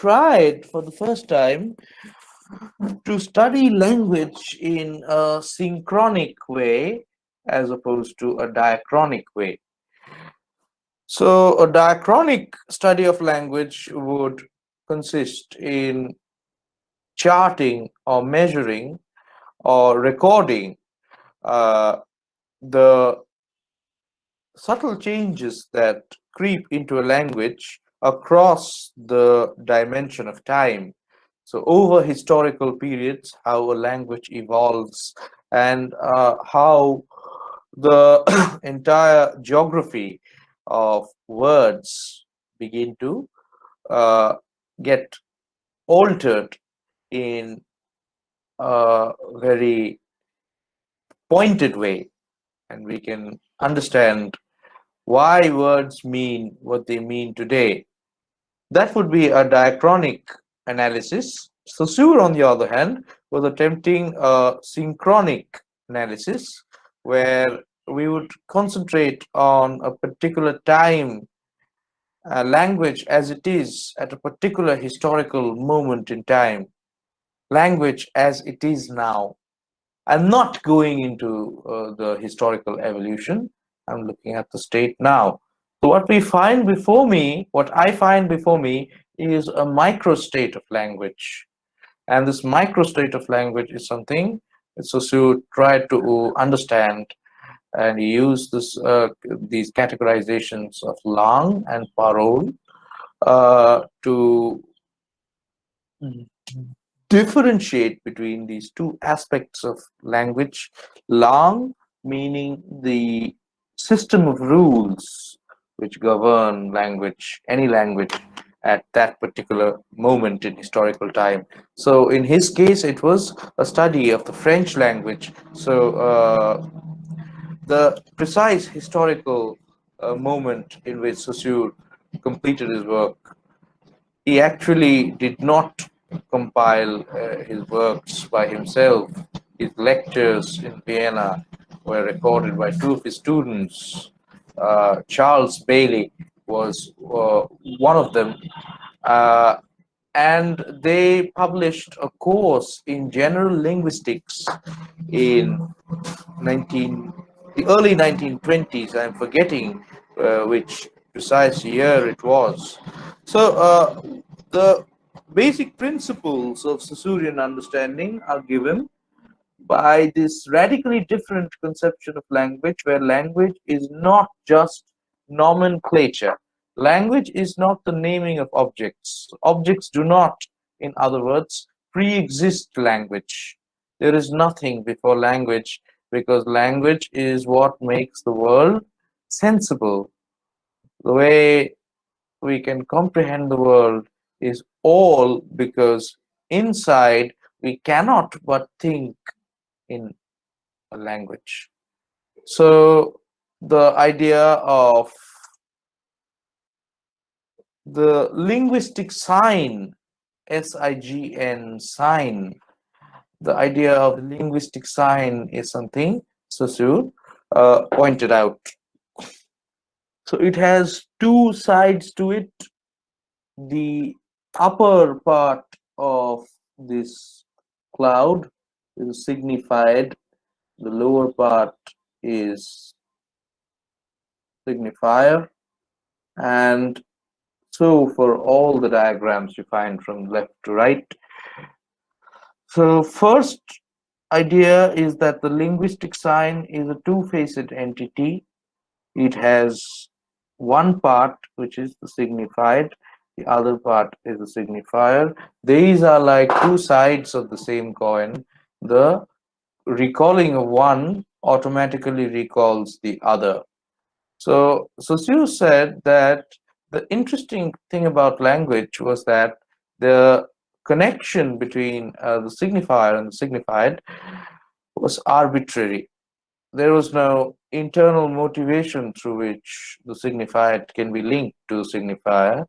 tried for the first time to study language in a synchronic way as opposed to a diachronic way. So, a diachronic study of language would consist in charting or measuring or recording uh, the subtle changes that creep into a language across the dimension of time. So, over historical periods, how a language evolves and how the entire geography of words begin to uh, get altered in a very pointed way, and we can understand why words mean what they mean today. That would be a diachronic analysis. Saussure, on the other hand, was attempting a synchronic analysis where we would concentrate on a particular time, language as it is at a particular historical moment in time, language as it is now. I'm not going into the historical evolution. I'm looking at the state now. So what I find before me is a microstate of language. And this microstate of language is something that Saussure tried to understand, and he used these categorizations of langue and parole to differentiate between these two aspects of language. Langue meaning the system of rules which govern language, any language at that particular moment in historical time. So in his case, it was a study of the French language. So the precise historical moment in which Saussure completed his work, he actually did not compile his works by himself. His lectures in Vienna were recorded by two of his students. Charles Bailey was one of them, uh, and they published a course in general linguistics in 19 the early 1920s. I'm forgetting which precise year it was. So the basic principles of Saussurean understanding are given by this radically different conception of language, where language is not just nomenclature. Language is not the naming of objects. Objects do not, in other words, pre-exist language. There is nothing before language, because language is what makes the world sensible. The way we can comprehend the world is all because inside we cannot but think in a language. So the idea of the linguistic sign, SIGN sign, the idea of the linguistic sign is something Saussure pointed out. So it has two sides to it. The upper part of this cloud is signified, the lower part is signifier, and so for all the diagrams you find from left to right. So first idea is that the linguistic sign is a two-faced entity. It has one part which is the signified, the other part is the signifier. These are like two sides of the same coin. The recalling of one automatically recalls the other. So Saussure said that the interesting thing about language was that the connection between the signifier and the signified was arbitrary. There was no internal motivation through which the signified can be linked to the signifier.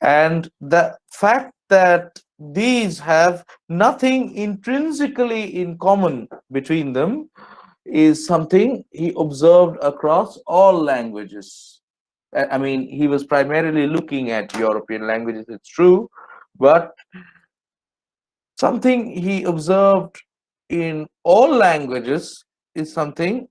And the fact that these have nothing intrinsically in common between them is something he observed across all languages. I mean, he was primarily looking at European languages, it's true, but something he observed in all languages is something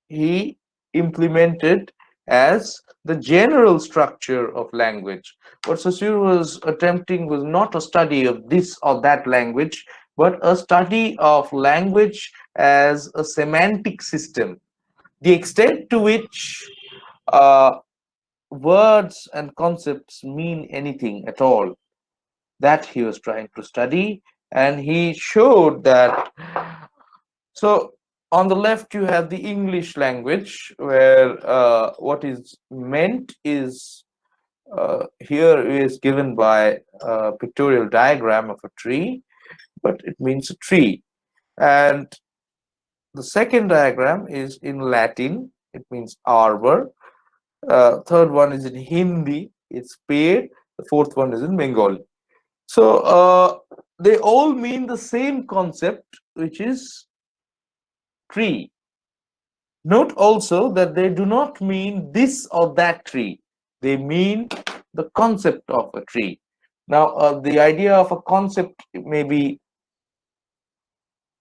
he implemented as the general structure of language. What Saussure was attempting was not a study of this or that language, but a study of language as a semantic system. The extent to which uh, words and concepts mean anything at all, that he was trying to study, and he showed that. So on the left you have the English language, where what is meant is here is given by a pictorial diagram of a tree, but it means a tree. And the second diagram is in Latin, it means arbor. Third one is in Hindi, it's pear. The fourth one is in Bengali. So they all mean the same concept, which is tree. Note also that they do not mean this or that tree. They mean the concept of a tree. Now, the idea of a concept may be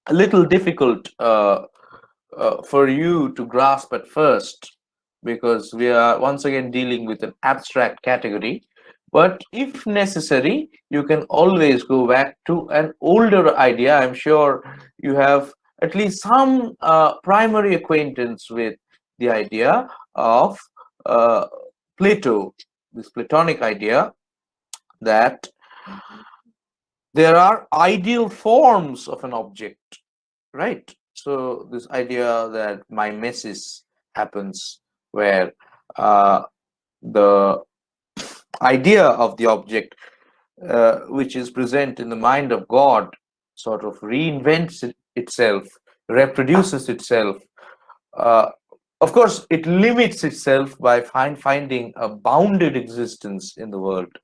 a little difficult for you to grasp at first, because we are once again dealing with an abstract category. But if necessary, you can always go back to an older idea. I'm sure you have at least some primary acquaintance with the idea of uh, Plato, this Platonic idea that there are ideal forms of an object, right? So this idea that mimesis happens, where uh, the idea of the object, which is present in the mind of God, sort of reinvents itself, reproduces itself. Uh, of course, it limits itself by finding a bounded existence in the world.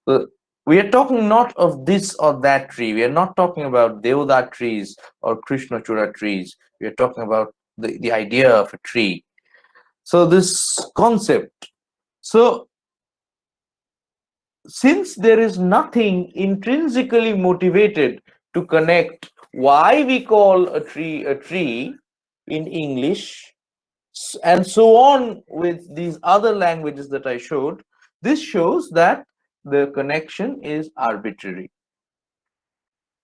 So we are talking not of this or that tree. We are not talking about Deodat trees or Krishnachura trees. We are talking about the idea of a tree. So this concept. So since there is nothing intrinsically motivated to connect why we call a tree in English, and so on with these other languages that I showed, this shows that the connection is arbitrary.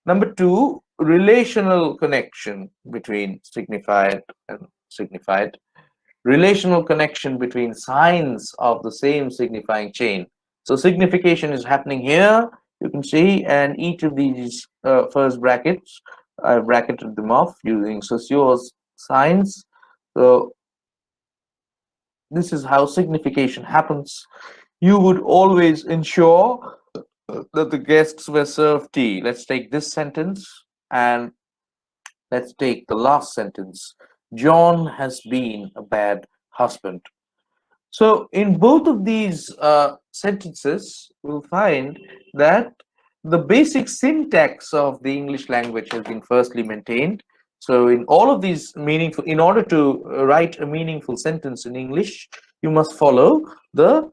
Number two, relational connection between signified and signified. Relational connection between signs of the same signifying chain. So signification is happening here, you can see, and each of these first brackets, I bracketed them off using Saussure's signs. So this is how signification happens. You would always ensure that the guests were served tea. Let's take this sentence, and let's take the last sentence. John has been a bad husband. So in both of these sentences, we'll find that the basic syntax of the English language has been firstly maintained. So in all of these meaningful, in order to write a meaningful sentence in English, you must follow the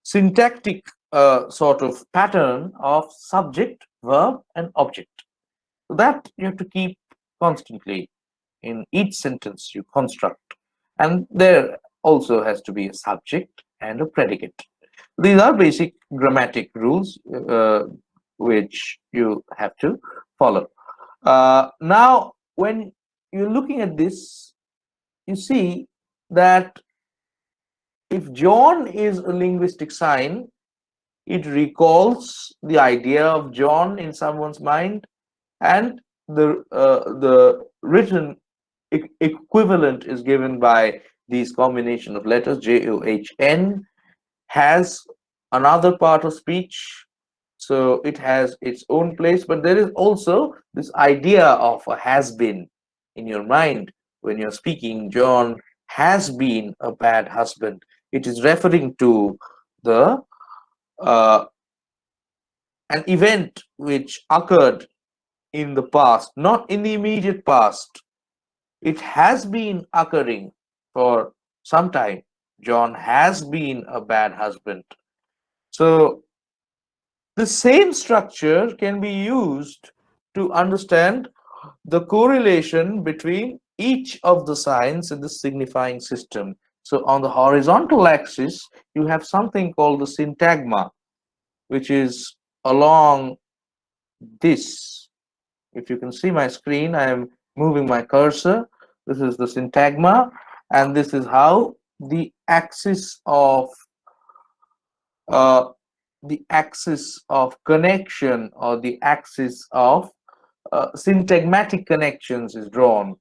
syntactic sort of pattern of subject, verb, and object. So that you have to keep constantly in each sentence you construct. And there also has to be a subject and a predicate. These are basic grammatic rules which you have to follow. Now, when you're looking at this, you see that if John is a linguistic sign, it recalls the idea of John in someone's mind, and the written equivalent is given by these combination of letters John, has another part of speech, so it has its own place, but there is also this idea of a has been in your mind when you're speaking. John has been a bad husband. It is referring to the an event which occurred in the past, not in the immediate past. It has been occurring for some time. John has been a bad husband. So The same structure can be used to understand the correlation between each of the signs in the signifying system. So on the horizontal axis, you have something called the syntagma, which is along this. If you can see my screen, I am moving my cursor. This is the syntagma, and this is how uh, the axis of connection, or the axis of syntagmatic connections is drawn.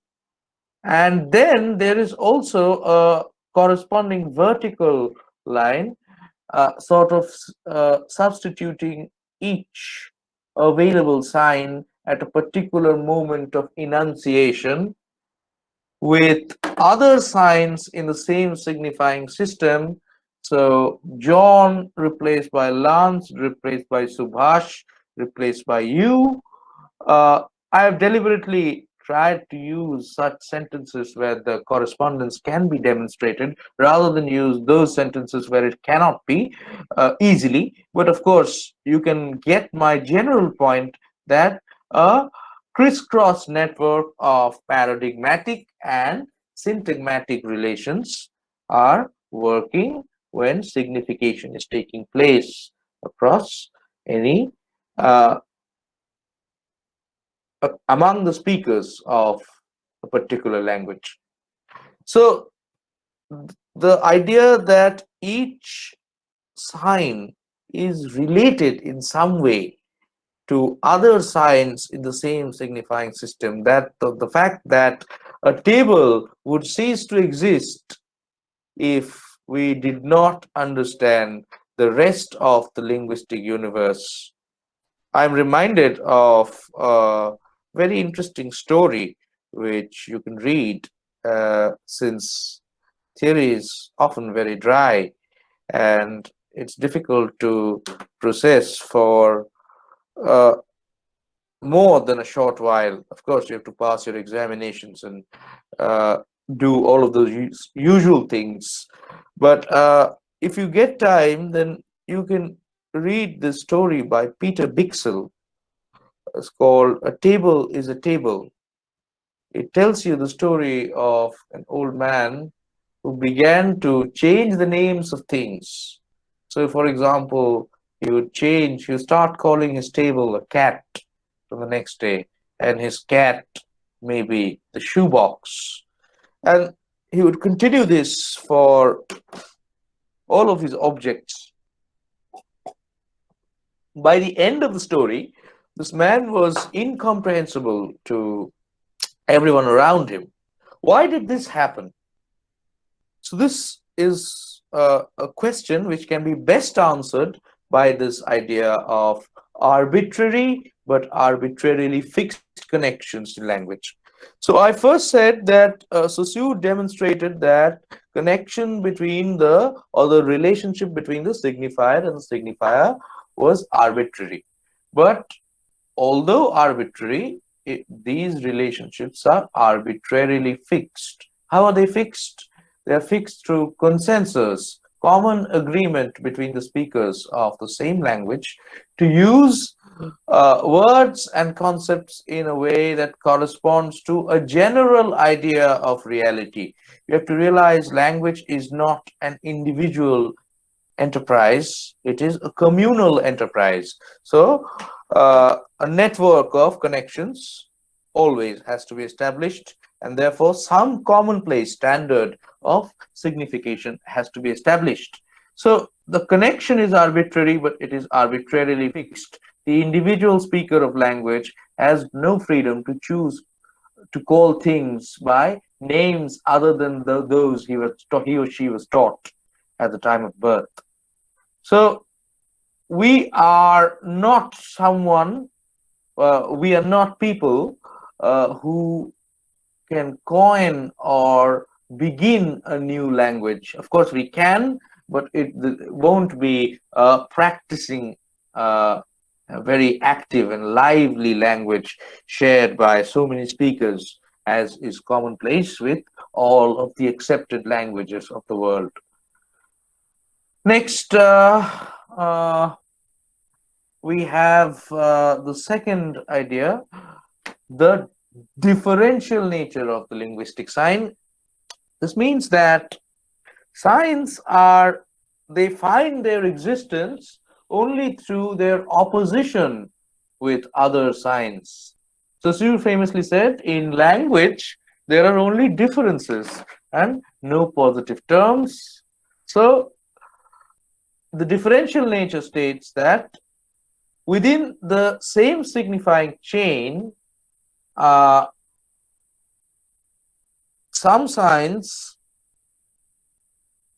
And then there is also a corresponding vertical line, sort of substituting each available sign at a particular moment of enunciation with other signs in the same signifying system. So John replaced by Lance, replaced by Subhash, replaced by you. I have deliberately tried to use such sentences where the correspondence can be demonstrated rather than use those sentences where it cannot be easily. But of course, you can get my general point that a crisscross network of paradigmatic and syntagmatic relations are working when signification is taking place across any uh, among the speakers of a particular language. So the idea that each sign is related in some way to other signs in the same signifying system, that the fact that a table would cease to exist if we did not understand the rest of the linguistic universe. I'm reminded of a very interesting story which you can read, since theory is often very dry and it's difficult to process for uh, more than a short while. Of course, you have to pass your examinations and uh, do all of those usual things. But if you get time, then you can read this story by Peter Bixel. It's called A Table is a Table. It tells you the story of an old man who began to change the names of things. So, for example, he would start calling his table a cat from the next day, and his cat maybe the shoebox. And he would continue this for all of his objects. By the end of the story, this man was incomprehensible to everyone around him. Why did this happen? So this is a question which can be best answered by this idea of arbitrary but arbitrarily fixed connections in language. So I first said that Saussure demonstrated that connection between the relationship between the signifier and the signifier was arbitrary. But although arbitrary, these relationships are arbitrarily fixed. How are they fixed? They are fixed through consensus, common agreement between the speakers of the same language to use words and concepts in a way that corresponds to a general idea of reality. You have to realize language is not an individual enterprise, it is a communal enterprise. So a network of connections always has to be established, and therefore some commonplace standard of signification has to be established. So the connection is arbitrary, but it is arbitrarily fixed. The individual speaker of language has no freedom to choose to call things by names other than those he or she was taught at the time of birth. So we are not we are not people who can coin or begin a new language. Of course, we can, but it won't be practicing a very active and lively language shared by so many speakers as is commonplace with all of the accepted languages of the world. Next, we have the second idea, the differential nature of the linguistic sign. This means that signs are, they find their existence only through their opposition with other signs. So Saussure famously said, in language, there are only differences and no positive terms. So the differential nature states that within the same signifying chain, uh, some signs,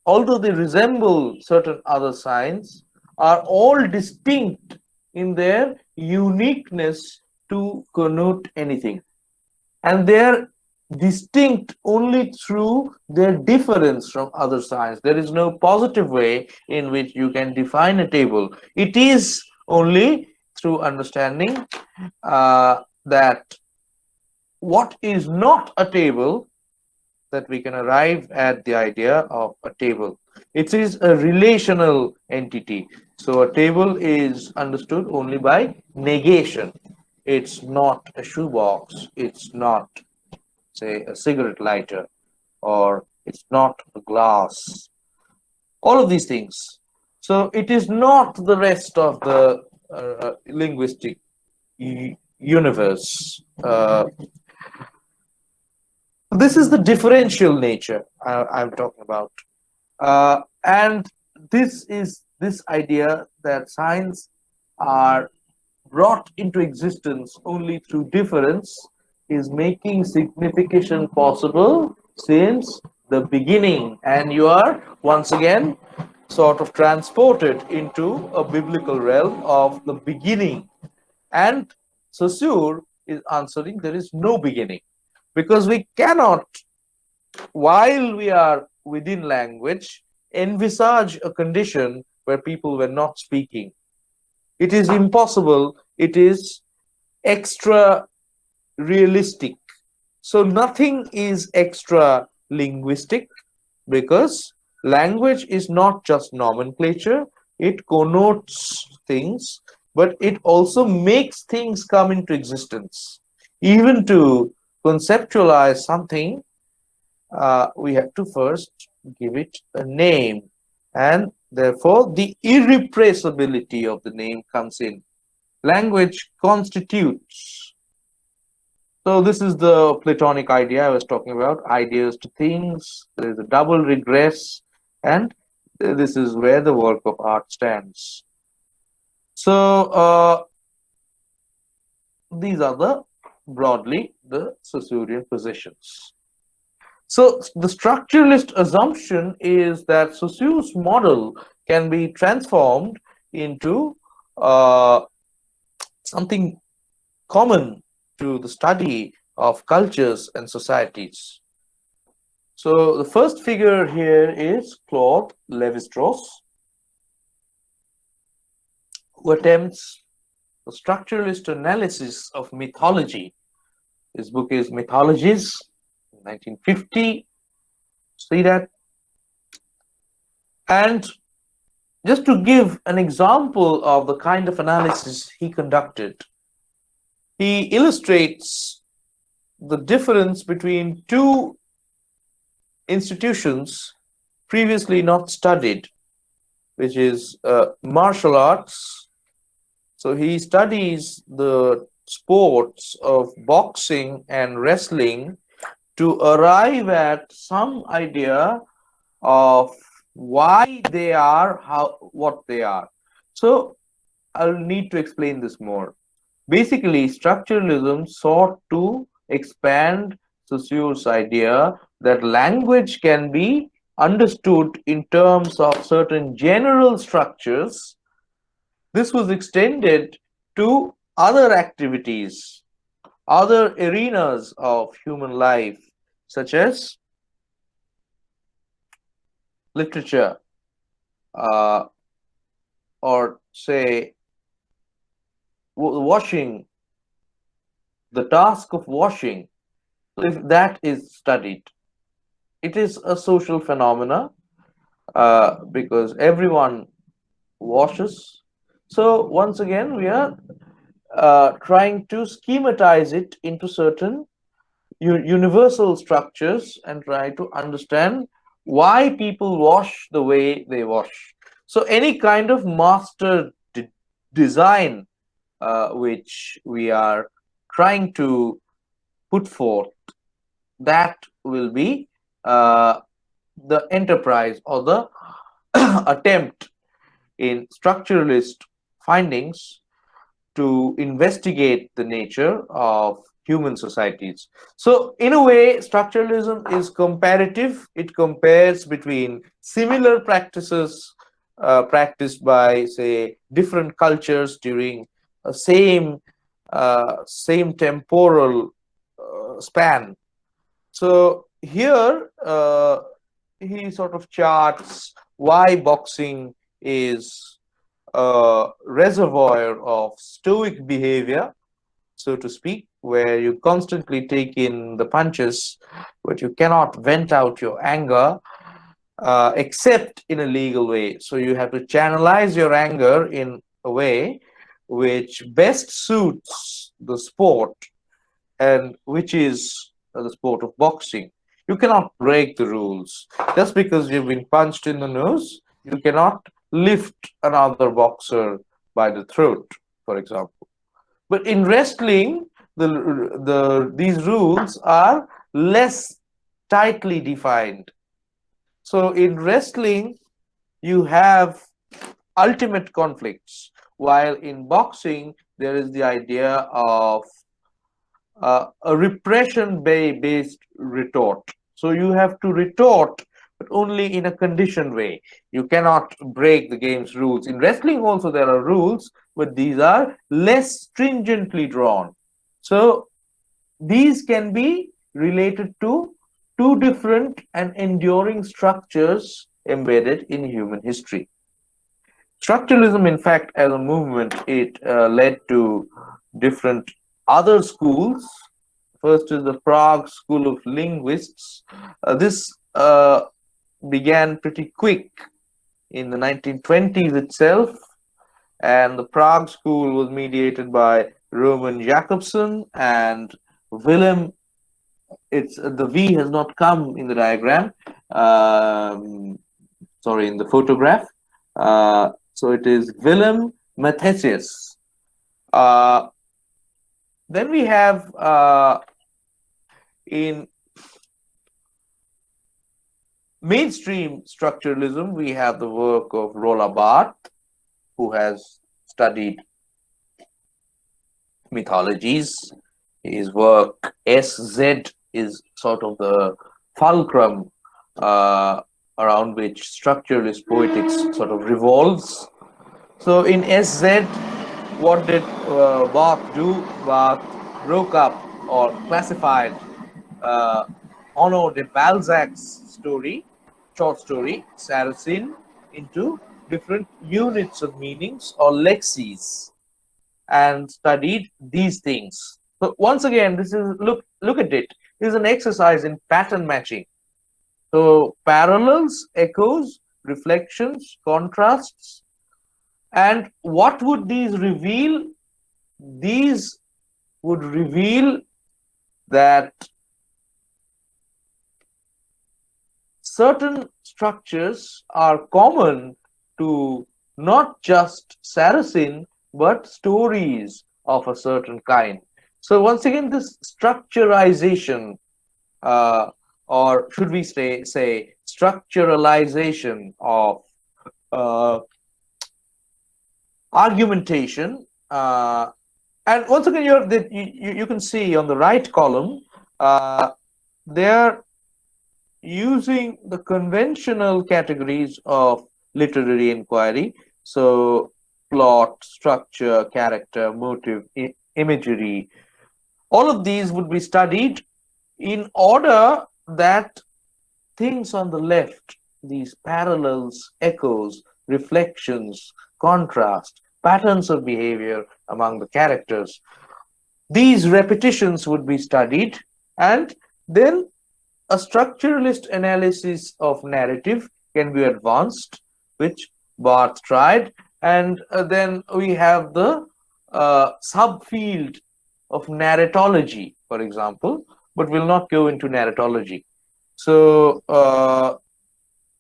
although they resemble certain other signs, are all distinct in their uniqueness to connote anything. And they're distinct only through their difference from other signs. There is no positive way in which you can define a table. It is only through understanding that what is not a table that we can arrive at the idea of a table. It is a relational entity. So a table is understood only by negation. It's not a shoebox. It's not, say, a cigarette lighter, or it's not a glass. All of these things. So it is not the rest of the linguistic universe. This is the differential nature I'm talking about. And this is this idea that signs are brought into existence only through difference is making signification possible since the beginning. And you are once again sort of transported into a biblical realm of the beginning. And Saussure is answering there is no beginning, because we cannot, while we are within language, envisage a condition where people were not speaking. It is impossible. It is extra realistic. So nothing is extra linguistic, because language is not just nomenclature. It connotes things, but it also makes things come into existence. Even to conceptualize something, we have to first give it a name, and therefore the irrepressibility of the name comes in. Language constitutes. So this is the Platonic idea I was talking about, ideas to things. There is a double regress, and this is where the work of art stands. So these are the broadly the Saussurean positions. So the structuralist assumption is that Saussure's model can be transformed into something common to the study of cultures and societies. So the first figure here is Claude Lévi-Strauss, who attempts a structuralist analysis of mythology. His book is Mythologies, 1950. See that? And just to give an example of the kind of analysis he conducted, he illustrates the difference between two institutions previously not studied, which is martial arts. So he studies the sports of boxing and wrestling to arrive at some idea of why they are what they are. So I'll need to explain this more. Basically, structuralism sought to expand Saussure's idea that language can be understood in terms of certain general structures. This was extended to other activities, other arenas of human life, such as literature, uh, or say washing, the task of washing. So if that is studied, it is a social phenomena, because everyone washes. So once again, we are trying to schematize it into certain universal structures and try to understand why people wash the way they wash. So any kind of master design which we are trying to put forth, that will be the enterprise or the attempt in structuralist findings to investigate the nature of human societies. So, in a way, structuralism is comparative. It compares between similar practices practiced by, say, different cultures during a same temporal span. So here he sort of charts why boxing is a reservoir of stoic behavior, so to speak, where you constantly take in the punches, but you cannot vent out your anger except in a legal way. So you have to channelize your anger in a way which best suits the sport and which is the sport of boxing. You cannot break the rules. Just because you've been punched in the nose, you cannot lift another boxer by the throat, for example. But in wrestling, these rules are less tightly defined. So in wrestling, you have ultimate conflicts, while in boxing, there is the idea of a repression based retort. So you have to retort, but only in a conditioned way. You cannot break the game's rules. In wrestling, also, there are rules, but these are less stringently drawn. So these can be related to two different and enduring structures embedded in human history. Structuralism, in fact, as a movement, it led to different other schools. First is the Prague School of Linguists. This began pretty quick in the 1920s itself, and the Prague School was mediated by Roman Jakobson and Willem. It's the V has not come in the diagram. Sorry, in the photograph. So it is Willem Mathesius. Uh, then we have in mainstream structuralism, we have the work of Roland Barthes, who has studied mythologies. His work SZ is sort of the fulcrum around which structuralist poetics sort of revolves. So in SZ, what did Barthes do? Barthes broke up or classified Honoré de Balzac's short story, Saracen, into different units of meanings or lexes, and studied these things. So once again, this is look at it. This is an exercise in pattern matching. So parallels, echoes, reflections, contrasts, and what would these reveal? These would reveal that certain structures are common to not just Saracen, but stories of a certain kind. So once again, this structurization, or should we say structuralization of argumentation, and once again, you can see on the right column, they're using the conventional categories of literary inquiry. So plot, structure, character, motive, imagery, all of these would be studied in order that things on the left, these parallels, echoes, reflections, contrast, patterns of behavior among the characters, these repetitions would be studied, and then a structuralist analysis of narrative can be advanced, which Barthes tried, And then we have the subfield of narratology, for example, but we'll not go into narratology. So,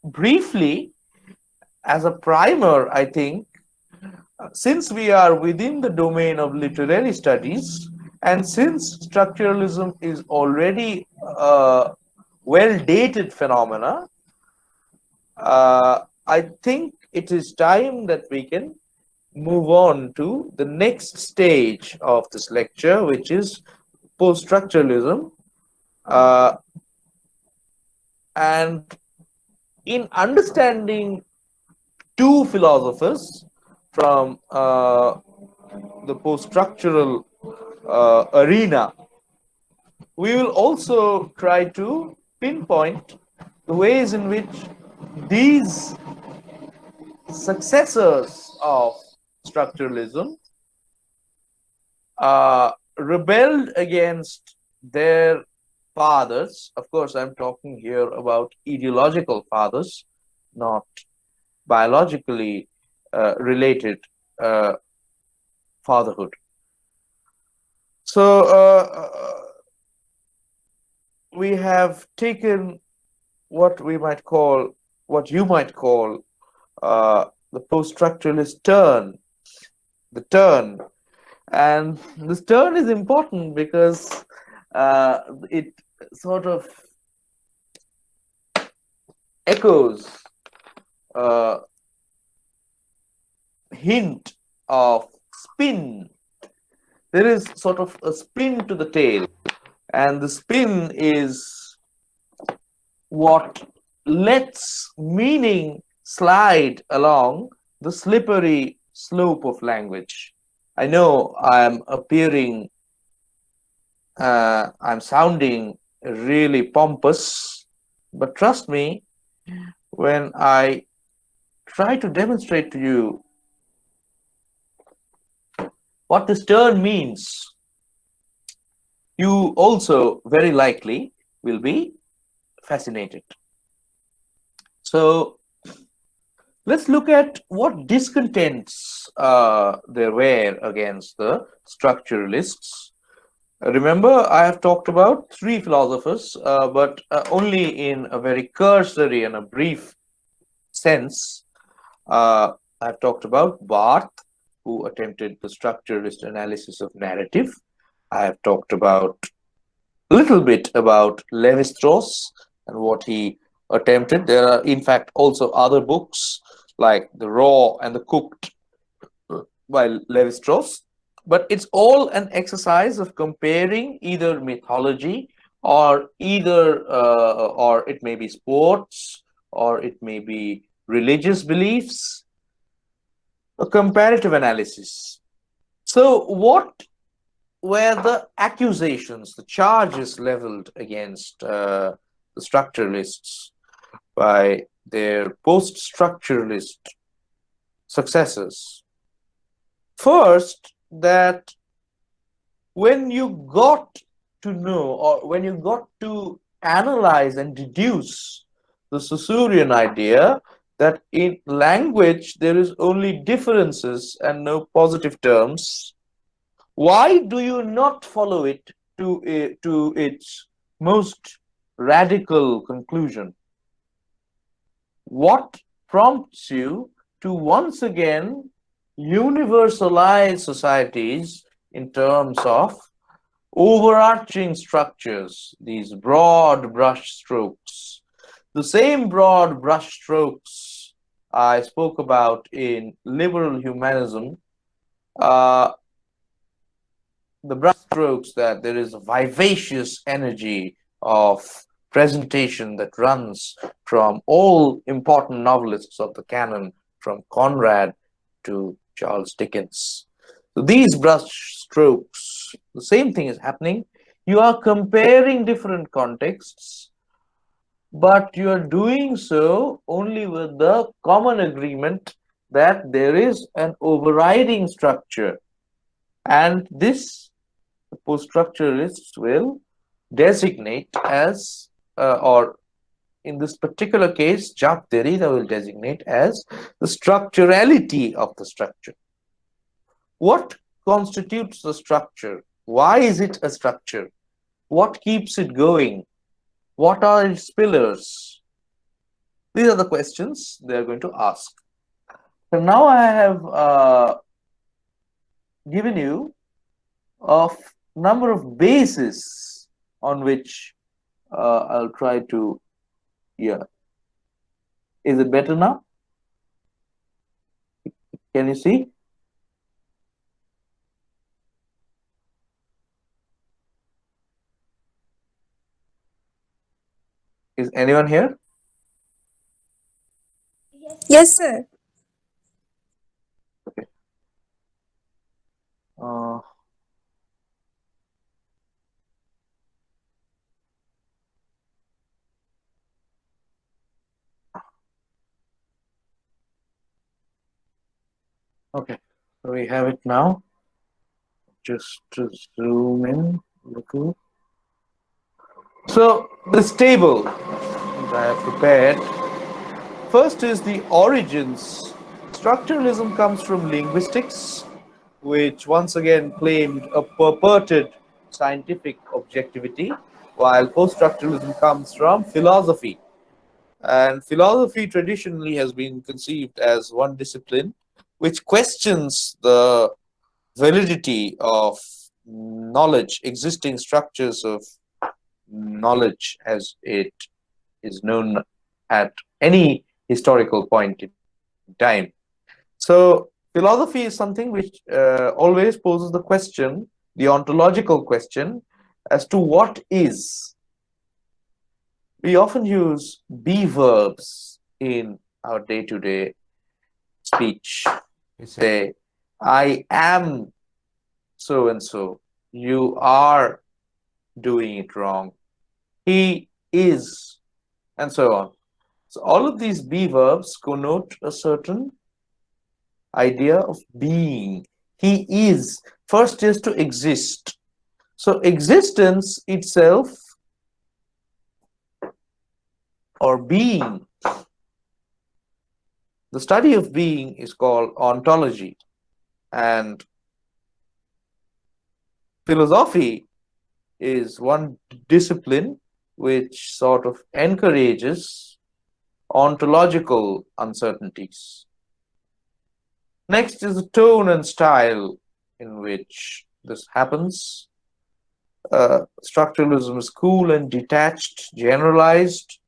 briefly, as a primer, I think, since we are within the domain of literary studies, and since structuralism is already a well dated phenomena, I think it is time that we can move on to the next stage of this lecture, which is post structuralism. Uh, and in understanding two philosophers from the post structural arena, we will also try to pinpoint the ways in which these successors of structuralism rebelled against their fathers. Of course, I'm talking here about ideological fathers, not biologically related uh, fatherhood. So, we have taken what we might call, what you might call, the post structuralist turn, the turn. And this turn is important because it sort of echoes a hint of spin. There is sort of a spin to the tale, and the spin is what lets meaning slide along the slippery slope of language. I know I'm sounding really pompous, but trust me, when I try to demonstrate to you what this term means, you also very likely will be fascinated. So let's look at what discontents there were against the structuralists. Remember, I have talked about three philosophers, but only in a very cursory and a brief sense. I've talked about Barth, who attempted the structuralist analysis of narrative. I have talked about a little bit about Levi-Strauss and what he attempted. There are, in fact, also other books like The Raw and the Cooked by Levi-Strauss. But it's all an exercise of comparing either mythology or it may be sports, or it may be religious beliefs, a comparative analysis. So, what were the accusations, the charges leveled against the structuralists by their post structuralist successors? First, that when you got to know, or when you got to analyze and deduce the Saussurean idea that in language there is only differences and no positive terms, why do you not follow it to its most radical conclusion? What prompts you to once again universalize societies in terms of overarching structures, these broad brush strokes? The same broad brush strokes I spoke about in liberal humanism, the brushstrokes, that there is a vivacious energy of presentation that runs from all important novelists of the canon, from Conrad to Charles Dickens. So these brushstrokes, the same thing is happening. You are comparing different contexts, but you are doing so only with the common agreement that there is an overriding structure. And this the post-structuralists will designate as or in this particular case, Jacques Derrida will designate as the structurality of the structure. What constitutes the structure? Why is it a structure? What keeps it going? What are its pillars? These are the questions they are going to ask. So now I have given you a number of bases on which I'll try to, yeah. Is it better now? Can you see? Is anyone here? Yes, sir. Okay. Uh, okay. So we have it now. Just to zoom in a little. So this table that I have prepared. First is the origins. Structuralism comes from linguistics, which once again claimed a purported scientific objectivity, while post-structuralism comes from philosophy. And philosophy traditionally has been conceived as one discipline which questions the validity of knowledge, existing structures of knowledge as it is known at any historical point in time. So, philosophy is something which always poses the question, the ontological question, as to what is. We often use be verbs in our day to day speech. We say, I am so and so, you are doing it wrong, he is, and so on. So, all of these be verbs connote a certain idea of being. He is. First is to exist. So, existence itself or being, the study of being is called ontology. And philosophy is one discipline which sort of encourages ontological uncertainties. Next is the tone and style in which this happens. Structuralism is cool and detached, generalized,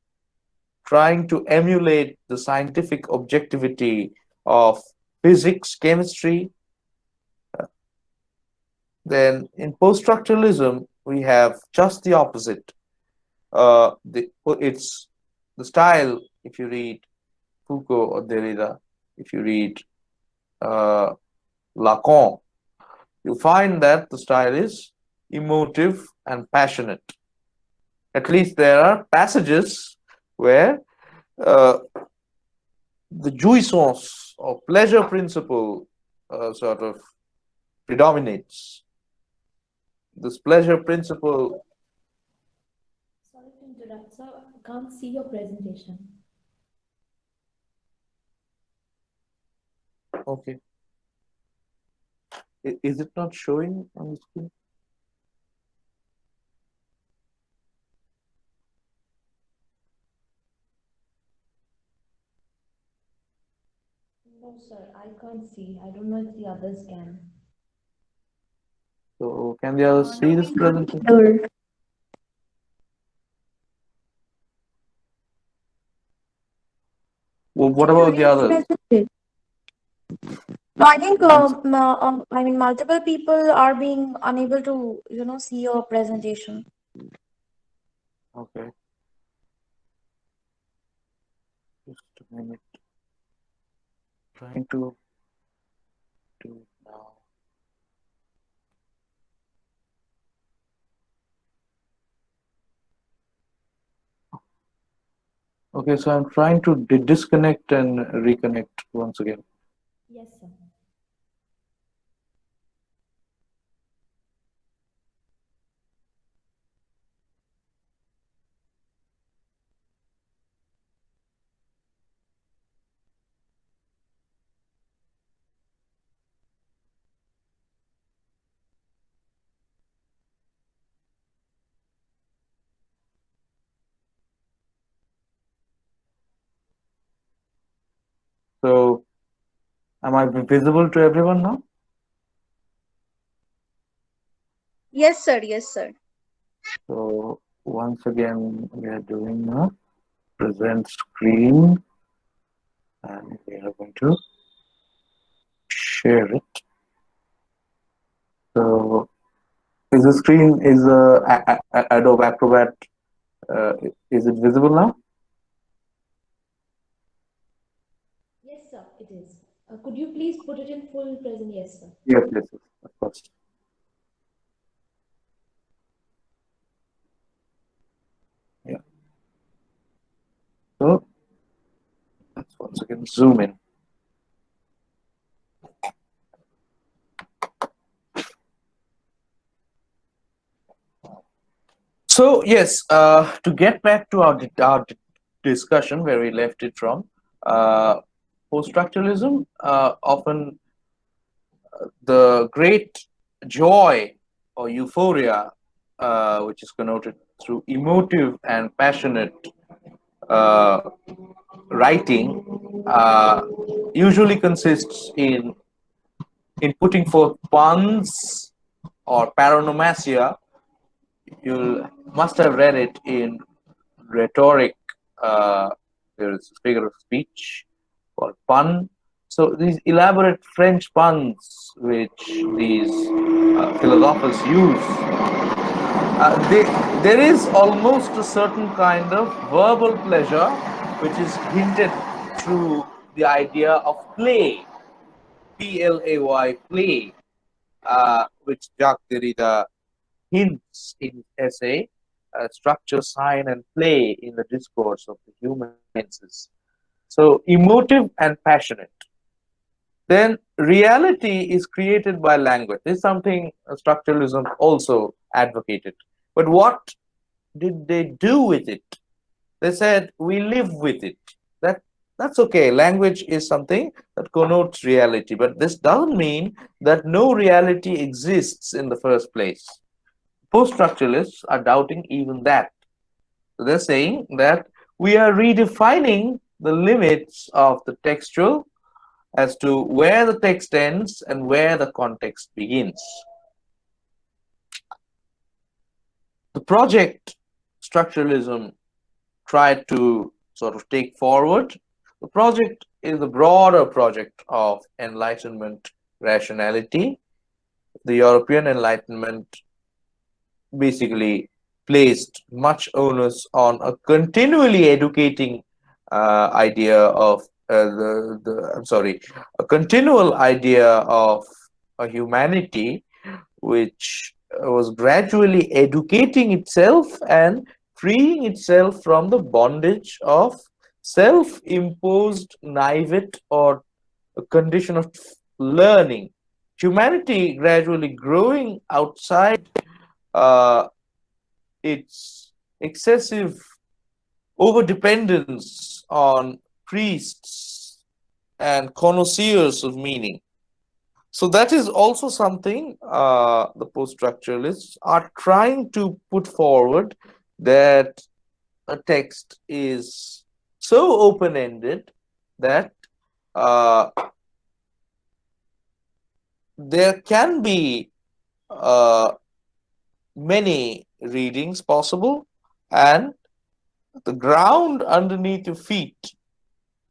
trying to emulate the scientific objectivity of physics, chemistry. Then in post-structuralism, we have just the opposite. It's the style, if you read Foucault or Derrida, if you read uh, Lacan, you find that the style is emotive and passionate. At least there are passages where uh, the jouissance or pleasure principle sort of predominates. This pleasure principle, Sorry to interrupt, sir. I can't see your presentation. okay, is it not showing on the screen? No, sir, I can't see. I don't know if the others can. So can the others No, see this we can't presentation? either. Well, what Can you about the others? represent it? No, I think I'm I mean multiple people are being unable to see your presentation. okay. Just a minute. Trying to do it now. Okay, so I'm trying to disconnect and reconnect once again. Yes, sir. So, am I visible to everyone now? Yes, sir. Yes, sir. So, once again, we are doing a present screen and we are going to share it. So, is the screen is Adobe Acrobat? Is it visible now? Yes, sir, it is. Could you please put it in full present? Yes, sir. Yes, yes, yes, of course. Yeah. So, let's once again zoom in. So yes, to get back to our discussion where we left it from, uh, post-structuralism often the great joy or euphoria, which is connoted through emotive and passionate uh, writing, usually consists in putting forth puns or paronomasia. You must have read it in rhetoric. There is a figure of speech called pun. So these elaborate French puns which these philosophers use, there is almost a certain kind of verbal pleasure which is hinted through the idea of play, play, play, which Jacques Derrida hints in his essay, structure, sign, and play in the discourse of the human senses. So, emotive and passionate. Then, reality is created by language. This is something structuralism also advocated. But what did they do with it? They said, we live with it. That that's okay. Language is something that connotes reality, but this doesn't mean that no reality exists in the first place. Post-structuralists are doubting even that. So they're saying that we are redefining the limits of the textual as to where the text ends and where the context begins. The project structuralism tried to sort of take forward. The project is the broader project of Enlightenment rationality. The European Enlightenment basically placed much onus on a continually educating idea of I'm sorry, a continual idea of a humanity which was gradually educating itself and freeing itself from the bondage of self-imposed naivete or a condition of learning. Humanity gradually growing outside uh, its excessive overdependence on priests and connoisseurs of meaning. So that is also something the post-structuralists are trying to put forward, that a text is so open-ended that uh, there can be uh, many readings possible, and the ground underneath your feet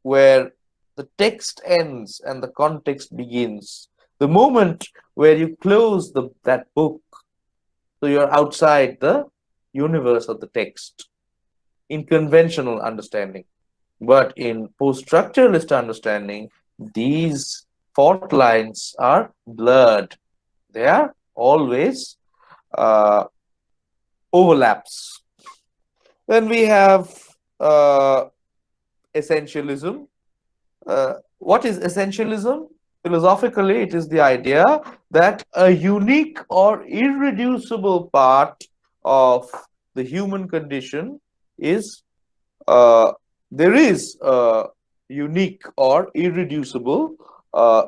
where the text ends and the context begins, the moment where you close that book, so you're outside the universe of the text in conventional understanding. But in post-structuralist understanding, these fault lines are blurred. They are always uh, overlaps. Then we have uh, essentialism. What is essentialism? Philosophically, it is the idea that a unique or irreducible part of the human condition is there is a unique or irreducible uh,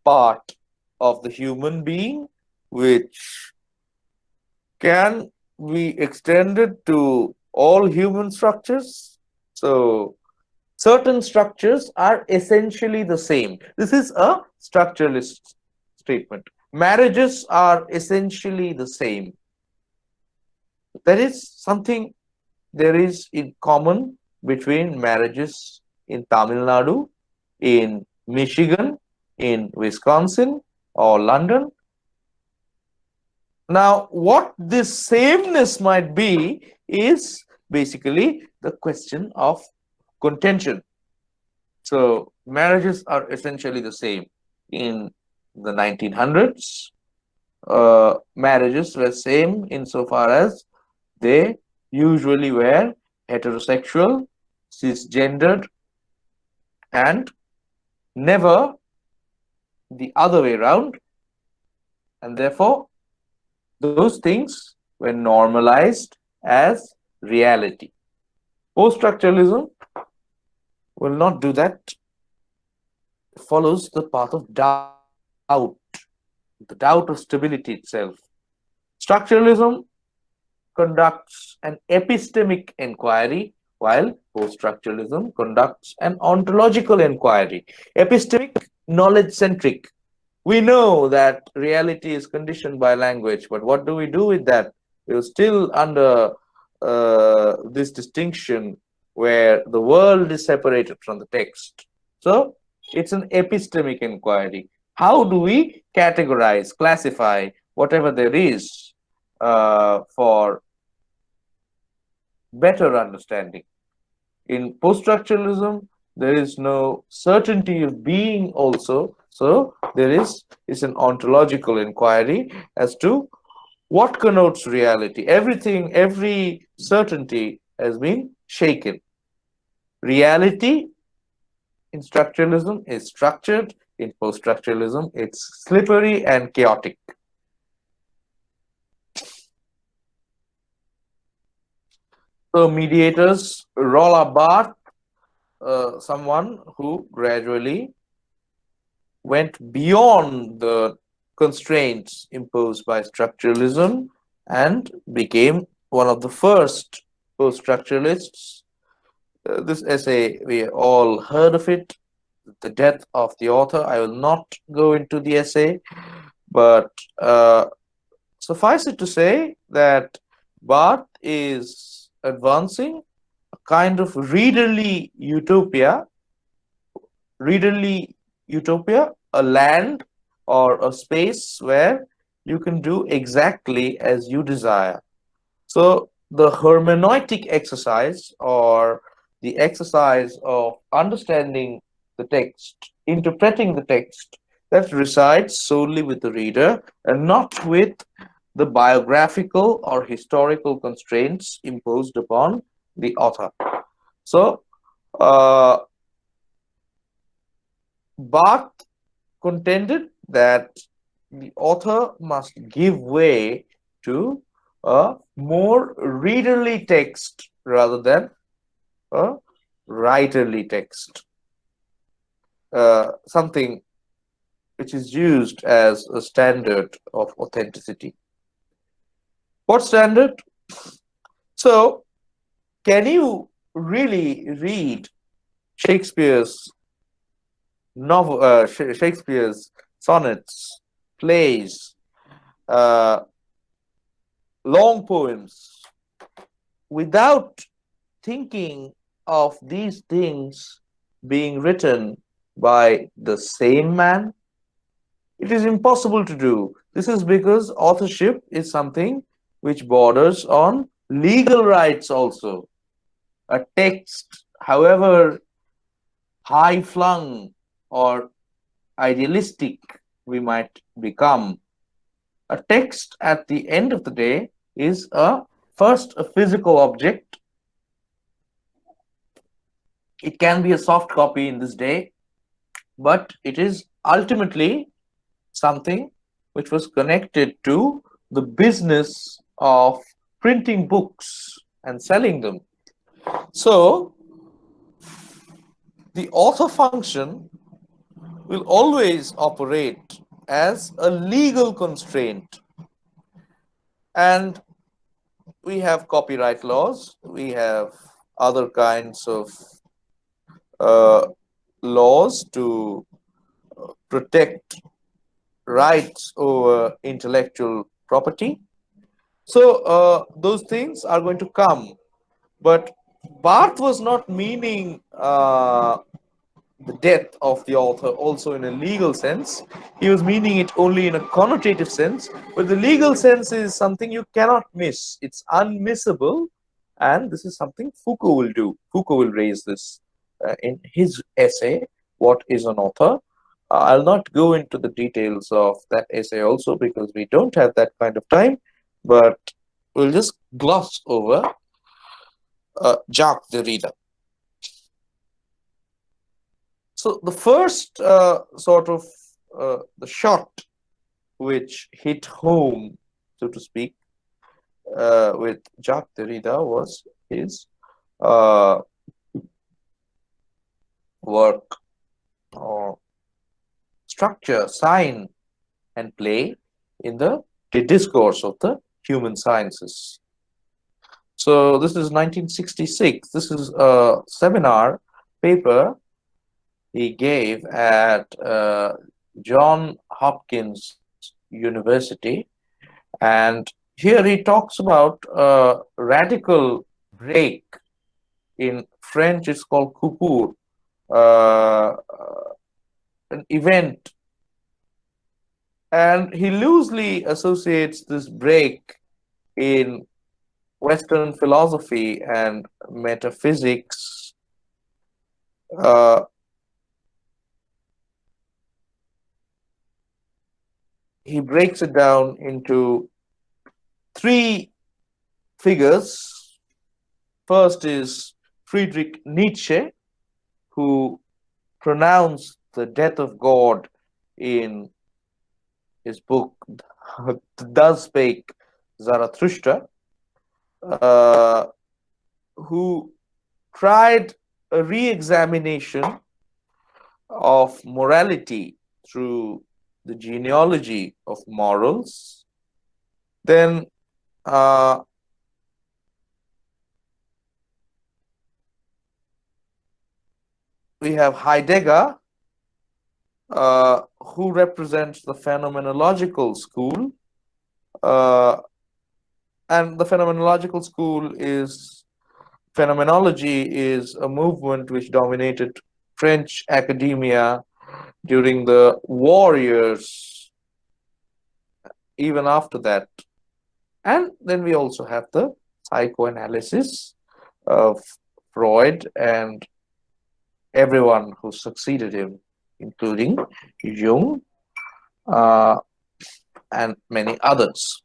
part of the human being which can be extended to all human structures. So Certain structures are essentially the same. This is a structuralist statement. Marriages are essentially the same. There is something there is in common between marriages in Tamil Nadu, in Michigan, in Wisconsin, or London. Now, what this sameness might be is basically the question of contention. So, marriages are essentially the same. In the 1900s, marriages were same insofar as they usually were heterosexual, cisgendered, and never the other way around. And therefore, those things were normalized as reality. Post structuralism will not do that, it follows the path of doubt, the doubt of stability itself. Structuralism conducts an epistemic inquiry, while post-structuralism conducts an ontological inquiry. Epistemic, knowledge-centric. We know that reality is conditioned by language, but what do we do with that? We're still under this distinction where the world is separated from the text. So it's an epistemic inquiry. How do we categorize, classify whatever there is for better understanding? In post-structuralism, there is no certainty of being also, so there is an ontological inquiry as to what connotes reality. Everything, every certainty has been shaken. Reality in structuralism is structured, in post-structuralism it's slippery and chaotic. So mediators, Rolla Barthes, someone who gradually went beyond the constraints imposed by structuralism and became one of the first post-structuralists. This essay, we all heard of it, The Death of the Author. I will not go into the essay, but suffice it to say that Barthes is advancing a kind of readerly utopia, a land or a space where you can do exactly as you desire. So the hermeneutic exercise, or the exercise of understanding the text, interpreting the text, that resides solely with the reader and not with the biographical or historical constraints imposed upon the author. So, uh, Barthes contended that the author must give way to a more readerly text rather than a writerly text, something which is used as a standard of authenticity. What standard? So, can you really read Shakespeare's Shakespeare's sonnets, plays, uh, long poems without thinking of these things being written by the same man? It is impossible to do. This is because authorship is something which borders on legal rights also. A text, however high flung or idealistic we might become, a text at the end of the day is first a physical object. It can be a soft copy in this day, but it is ultimately something which was connected to the business of printing books and selling them. So the author function will always operate as a legal constraint. And we have copyright laws, we have other kinds of uh, laws to protect rights over intellectual property. So those things are going to come. But Barth was not meaning the death of the author also in a legal sense. He was meaning it only in a connotative sense. But the legal sense is something you cannot miss. It's unmissable. And this is something Foucault will do. Foucault will raise this in his essay, What is an Author? I'll not go into the details of that essay also because we don't have that kind of time, but we'll just gloss over Jacques Derrida. So the first sort of the shot which hit home, so to speak, with Jacques Derrida was his uh, work or structure, sign, and play in the discourse of the human sciences. So this is 1966. This is a seminar paper he gave at John Hopkins University, and here he talks about a radical break. In French it's called coupure, uh, an event, and he loosely associates this break in Western philosophy and metaphysics uh, he breaks it down into three figures. First is Friedrich Nietzsche, who pronounced the death of God in his book Thus Spake Zarathustra, uh, who tried a re-examination of morality through the genealogy of morals. Then we have Heidegger, who represents the phenomenological school. And the phenomenological school is, phenomenology is a movement which dominated French academia during the war years, even after that. And then we also have the psychoanalysis of Freud and everyone who succeeded him, including Jung uh, and many others.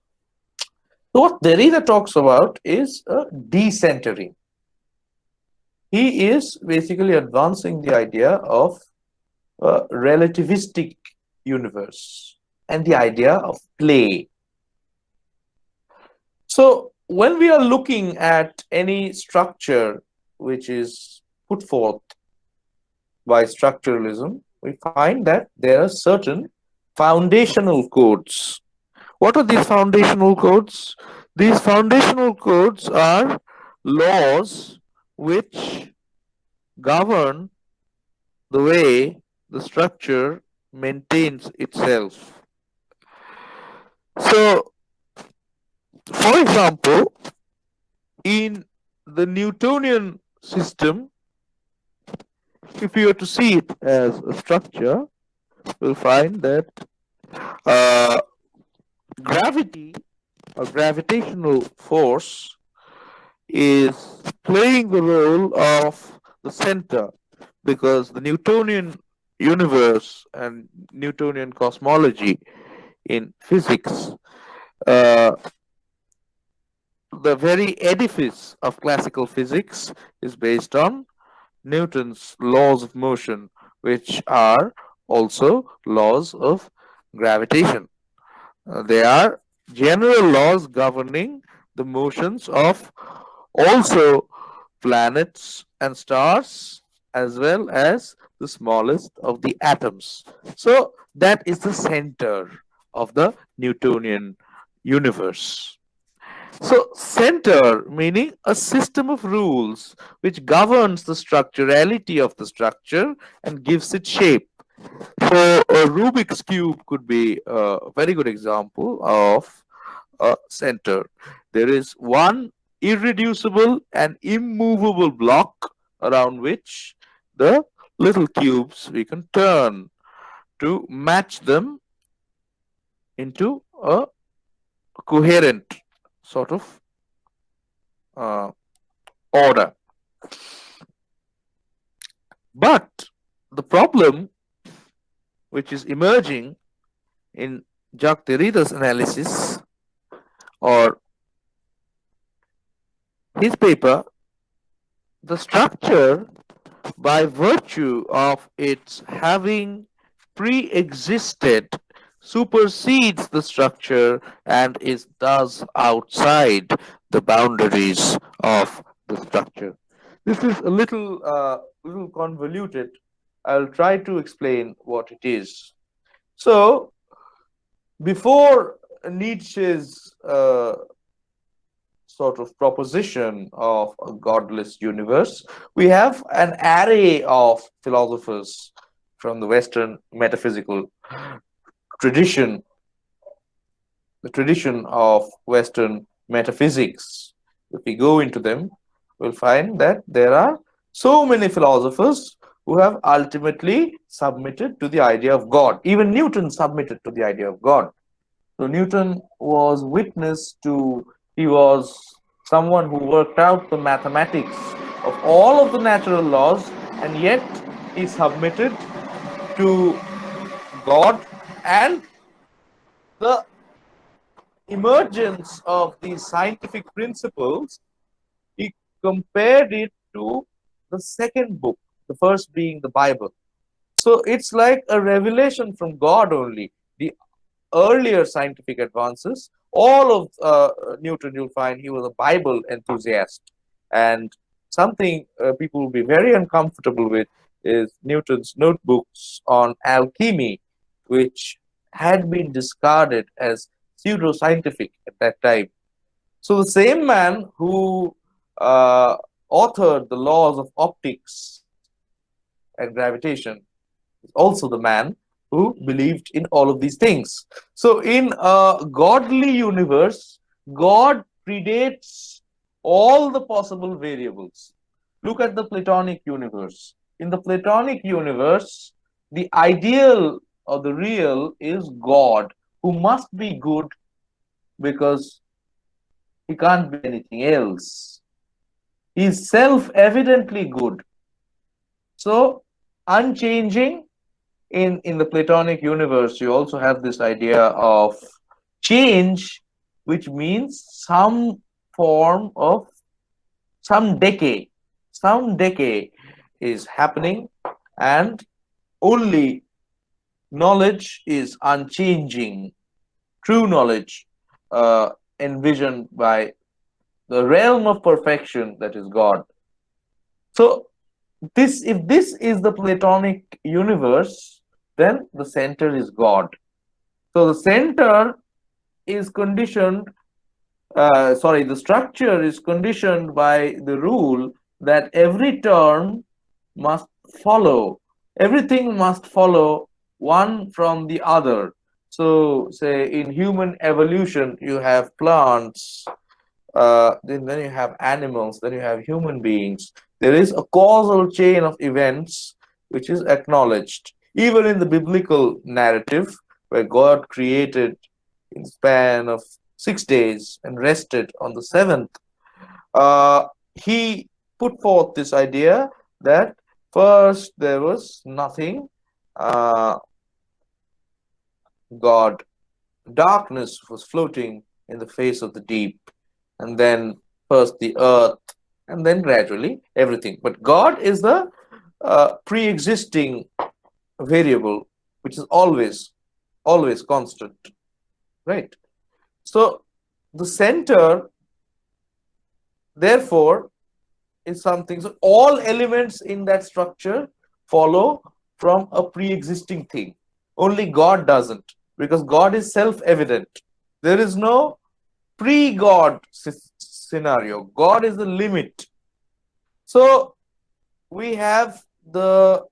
So what Derrida talks about is a decentering. He is basically advancing the idea of a relativistic universe and the idea of play. So when we are looking at any structure which is put forth by structuralism, we find that there are certain foundational codes. What are these foundational codes? These foundational codes are laws which govern the way the structure maintains itself. So, for example, in the Newtonian system, if we were to see it as a structure, we'll find that uh, gravity or gravitational force is playing the role of the center, because the Newtonian universe and Newtonian cosmology in physics, uh, the very edifice of classical physics is based on Newton's laws of motion, which are also laws of gravitation. They are general laws governing the motions of also planets and stars, as well as the smallest of the atoms. So that is the center of the Newtonian universe. So, center meaning a system of rules which governs the structurality of the structure and gives it shape. So, a Rubik's Cube could be a very good example of a center. There is one irreducible and immovable block around which the little cubes we can turn to match them into a coherent sort of uh, order. But the problem which is emerging in Jacques Derrida's analysis or his paper, the structure, by virtue of its having pre-existed, supersedes the structure and is thus outside the boundaries of the structure. This is a little convoluted. I'll try to explain what it is. So, before Nietzsche's sort of proposition of a godless universe, we have an array of philosophers from the Western metaphysical tradition, the tradition of Western metaphysics. If we go into them, we'll find that there are so many philosophers who have ultimately submitted to the idea of God. Even Newton submitted to the idea of God. So Newton was witness to, he was someone who worked out the mathematics of all of the natural laws, and yet he submitted to God, and the emergence of these scientific principles, he compared it to the second book, the first being the Bible. So it's like a revelation from God only. The earlier scientific advances, all of Newton, you'll find he was a Bible enthusiast. And something people will be very uncomfortable with is Newton's notebooks on alchemy, which had been discarded as pseudoscientific at that time. So the same man who authored the laws of optics and gravitation is also the man who believed in all of these things. So, in a godly universe, God predates all the possible variables. Look at the Platonic universe. In the Platonic universe, the ideal or the real is God, who must be good because he can't be anything else. He is self evidently good. So, unchanging, in the Platonic universe, you also have this idea of change, which means some form of some decay. Some decay is happening, and only knowledge is unchanging. True knowledge, envisioned by the realm of perfection that is God. So, if this is the Platonic universe, then the center is God. So the center is conditioned, the structure is conditioned by the rule that every term must follow, everything must follow one from the other. So, say in human evolution, you have plants, then you have animals, then you have human beings. There is a causal chain of events which is acknowledged. Even in the biblical narrative, where God created in the span of 6 days and rested on the seventh, he put forth this idea that first there was nothing, God, darkness was floating in the face of the deep, and then first the earth, and then gradually everything. But God is the pre-existing variable, which is always constant, right? So the center, therefore, is something. So all elements in that structure follow from a pre-existing thing. Only God doesn't, because God is self-evident. There is no pre-God scenario. God is the limit. So we have the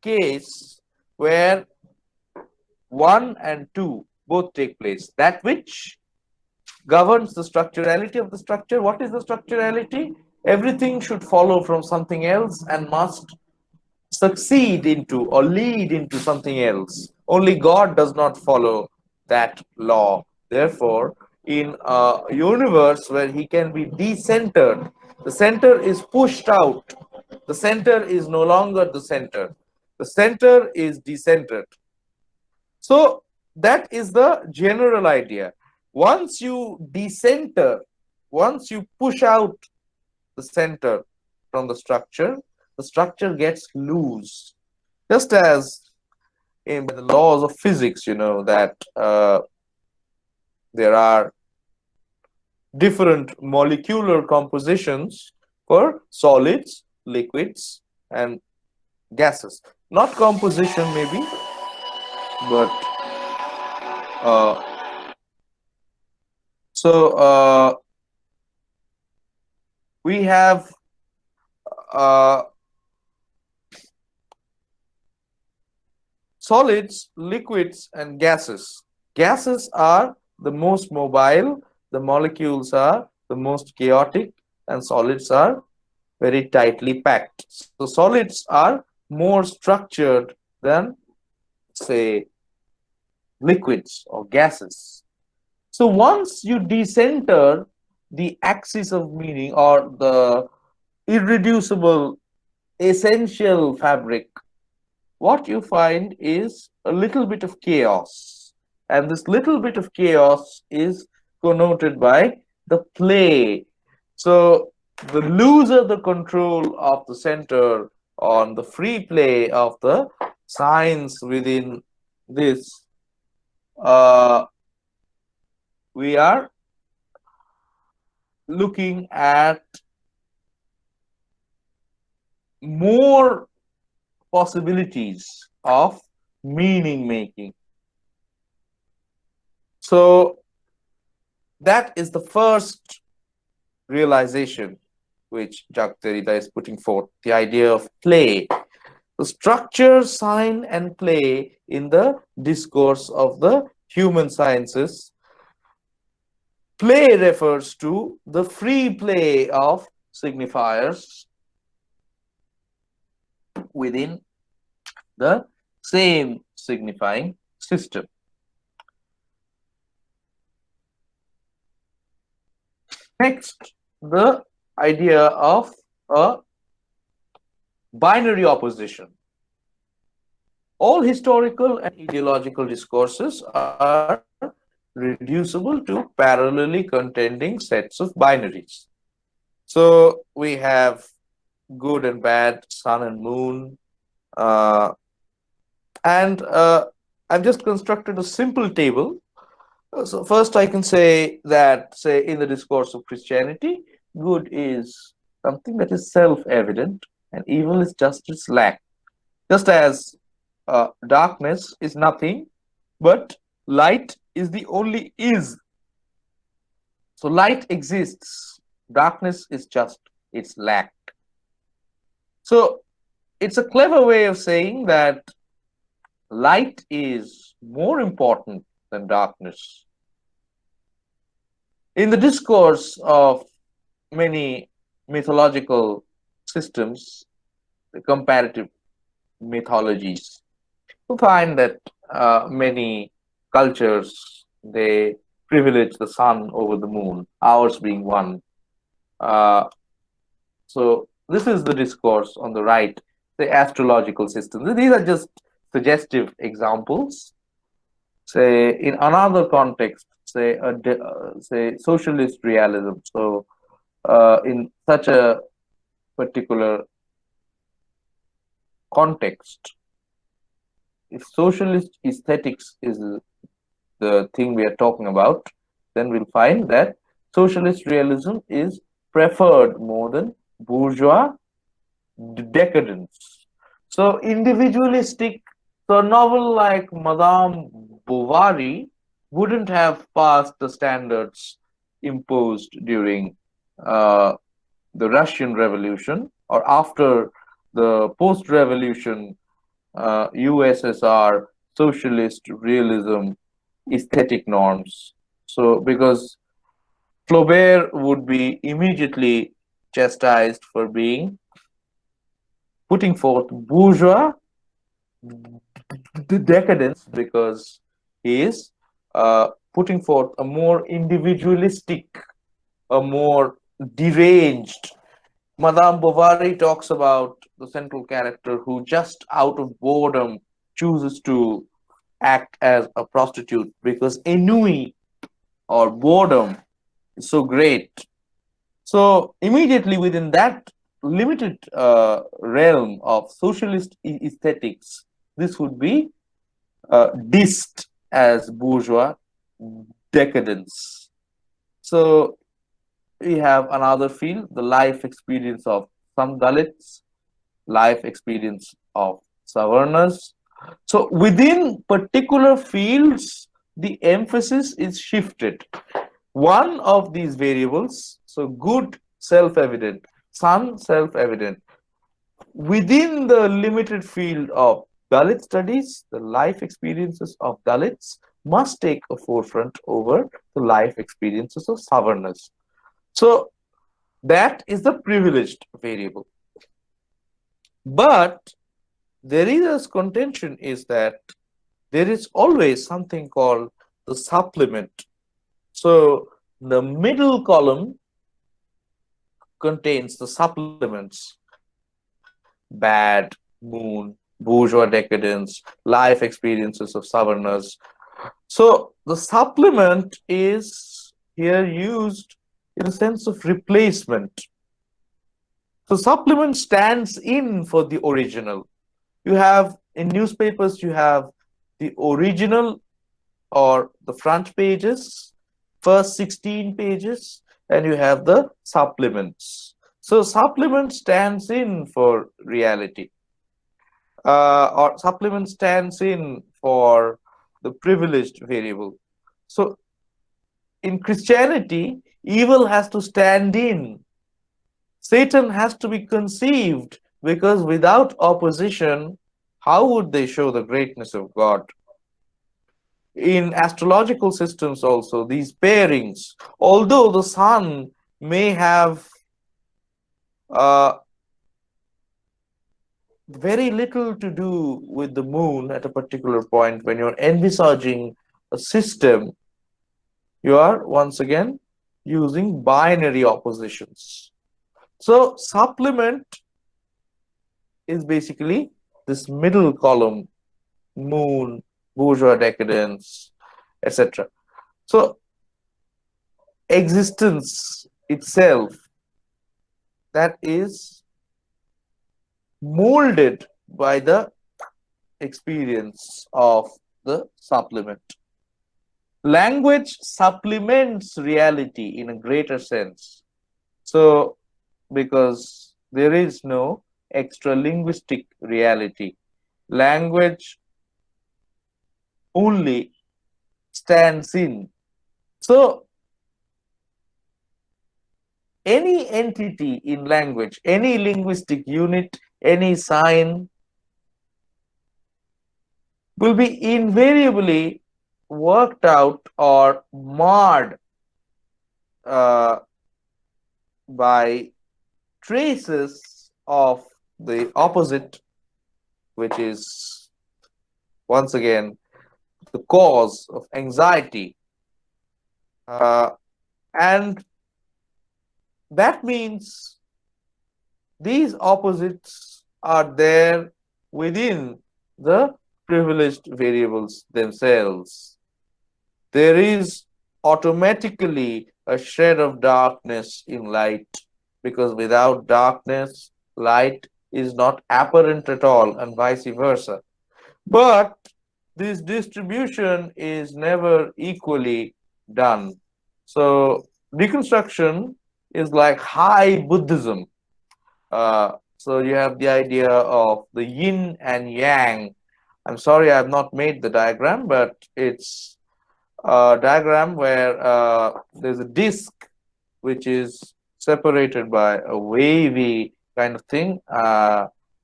case where 1 and 2 both take place. That which governs the structurality of the structure. What is the structurality? Everything should follow from something else and must succeed into or lead into something else. Only God does not follow that law. Therefore, in a universe where he can be decentered, the center is pushed out. The center is no longer the center. The center is decentered. So that is the general idea. Once you decenter, once you push out the center from the structure gets loose. Just as in the laws of physics, you know, that there are different molecular compositions for solids, liquids, and gases. Not composition, maybe, but uh, so we have uh, solids, liquids, and gases. Gases are the most mobile, the molecules are the most chaotic, and solids are very tightly packed. So solids are more structured than, say, liquids or gases. So once you decenter the axis of meaning or the irreducible essential fabric, what you find is a little bit of chaos. And this little bit of chaos is connoted by the play. So the looser the control of the center on the free play of the signs within this, uh, we are looking at more possibilities of meaning making. So that is the first realization which Jacques Derrida is putting forth, the idea of play. The structure, sign, and play in the discourse of the human sciences. Play refers to the free play of signifiers within the same signifying system. Next, the idea of a binary opposition. All historical and ideological discourses are reducible to parallelly contending sets of binaries. So we have good and bad, sun and moon, and I've just constructed a simple table. So first I can say that, say, in the discourse of Christianity, good is something that is self-evident and evil is just its lack. Just as darkness is nothing, but light is the only is. So light exists, darkness is just its lack. So it's a clever way of saying that light is more important than darkness. In the discourse of many mythological systems, the comparative mythologies, you find that many cultures, they privilege the sun over the moon, ours being one. Uh, so this is the discourse on the right, the astrological systems. These are just suggestive examples. Say in another context, say say socialist realism. So in such a particular context, if socialist aesthetics is the thing we are talking about, then we'll find that socialist realism is preferred more than bourgeois decadence. So individualistic, so a novel like Madame Bovary wouldn't have passed the standards imposed during uh, the Russian Revolution or after the post-revolution USSR socialist realism aesthetic norms. So, because Flaubert would be immediately chastised for being putting forth bourgeois decadence because he is putting forth a more individualistic, a more deranged. Madame Bovary talks about the central character who just out of boredom chooses to act as a prostitute because ennui or boredom is so great. So immediately within that limited realm of socialist aesthetics, this would be dissed as bourgeois decadence. So we have another field, the life experience of some Dalits, life experience of Savarnas. So within particular fields, the emphasis is shifted. One of these variables, so good self-evident, sun self-evident, within the limited field of Dalit studies, the life experiences of Dalits must take a forefront over the life experiences of Savarnas. So that is the privileged variable. But there is a contention is that there is always something called the supplement. So the middle column contains the supplements: bad, moon, bourgeois decadence, life experiences of Savarnas. So the supplement is here used in a sense of replacement. So supplement stands in for the original. You have in newspapers, you have the original or the front pages, first 16 pages, and you have the supplements. So supplement stands in for reality, or supplement stands in for the privileged variable. So in Christianity, evil has to stand in. Satan has to be conceived because without opposition, how would they show the greatness of God? In astrological systems also, these pairings, although the sun may have uh, very little to do with the moon at a particular point, when you're envisaging a system, you are once again using binary oppositions. So supplement is basically this middle column: moon, bourgeois decadence, etc. So existence itself, that is molded by the experience of the supplement. Language supplements reality in a greater sense. So, because there is no extra linguistic reality, language only stands in. So, any entity in language, any linguistic unit, any sign will be invariably worked out or marred uh, by traces of the opposite, which is once again the cause of anxiety. Uh, and that means these opposites are there within the privileged variables themselves. There is automatically a shred of darkness in light, because without darkness, light is not apparent at all, and vice versa. But this distribution is never equally done. So, deconstruction is like high Buddhism. So, you have the idea of the yin and yang. I'm sorry I have not made the diagram, but it's a diagram where there's a disk which is separated by a wavy kind of thing,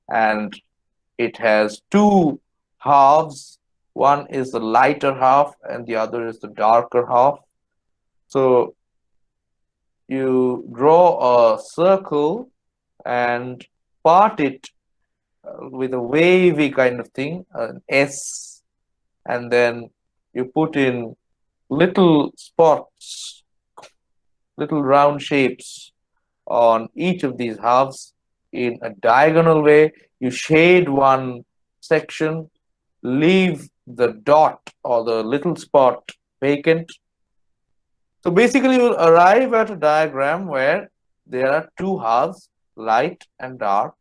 and it has two halves. One is the lighter half, and the other is the darker half. So you draw a circle and part it with a wavy kind of thing, an S, and then you put in little spots, little round shapes on each of these halves in a diagonal way. You shade one section, leave the dot or the little spot vacant. So basically, you'll arrive at a diagram where there are two halves, light and dark,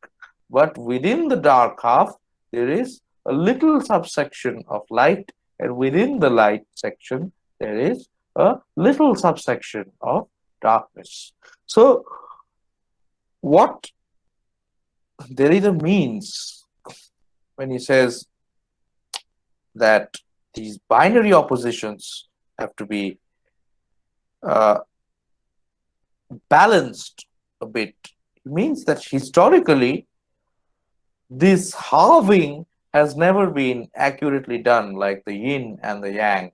but within the dark half, there is a little subsection of light, and within the light section, there is a little subsection of darkness. So, what Derrida means when he says that these binary oppositions have to be uh, balanced a bit. It means that historically, this halving has never been accurately done, like the yin and the yang.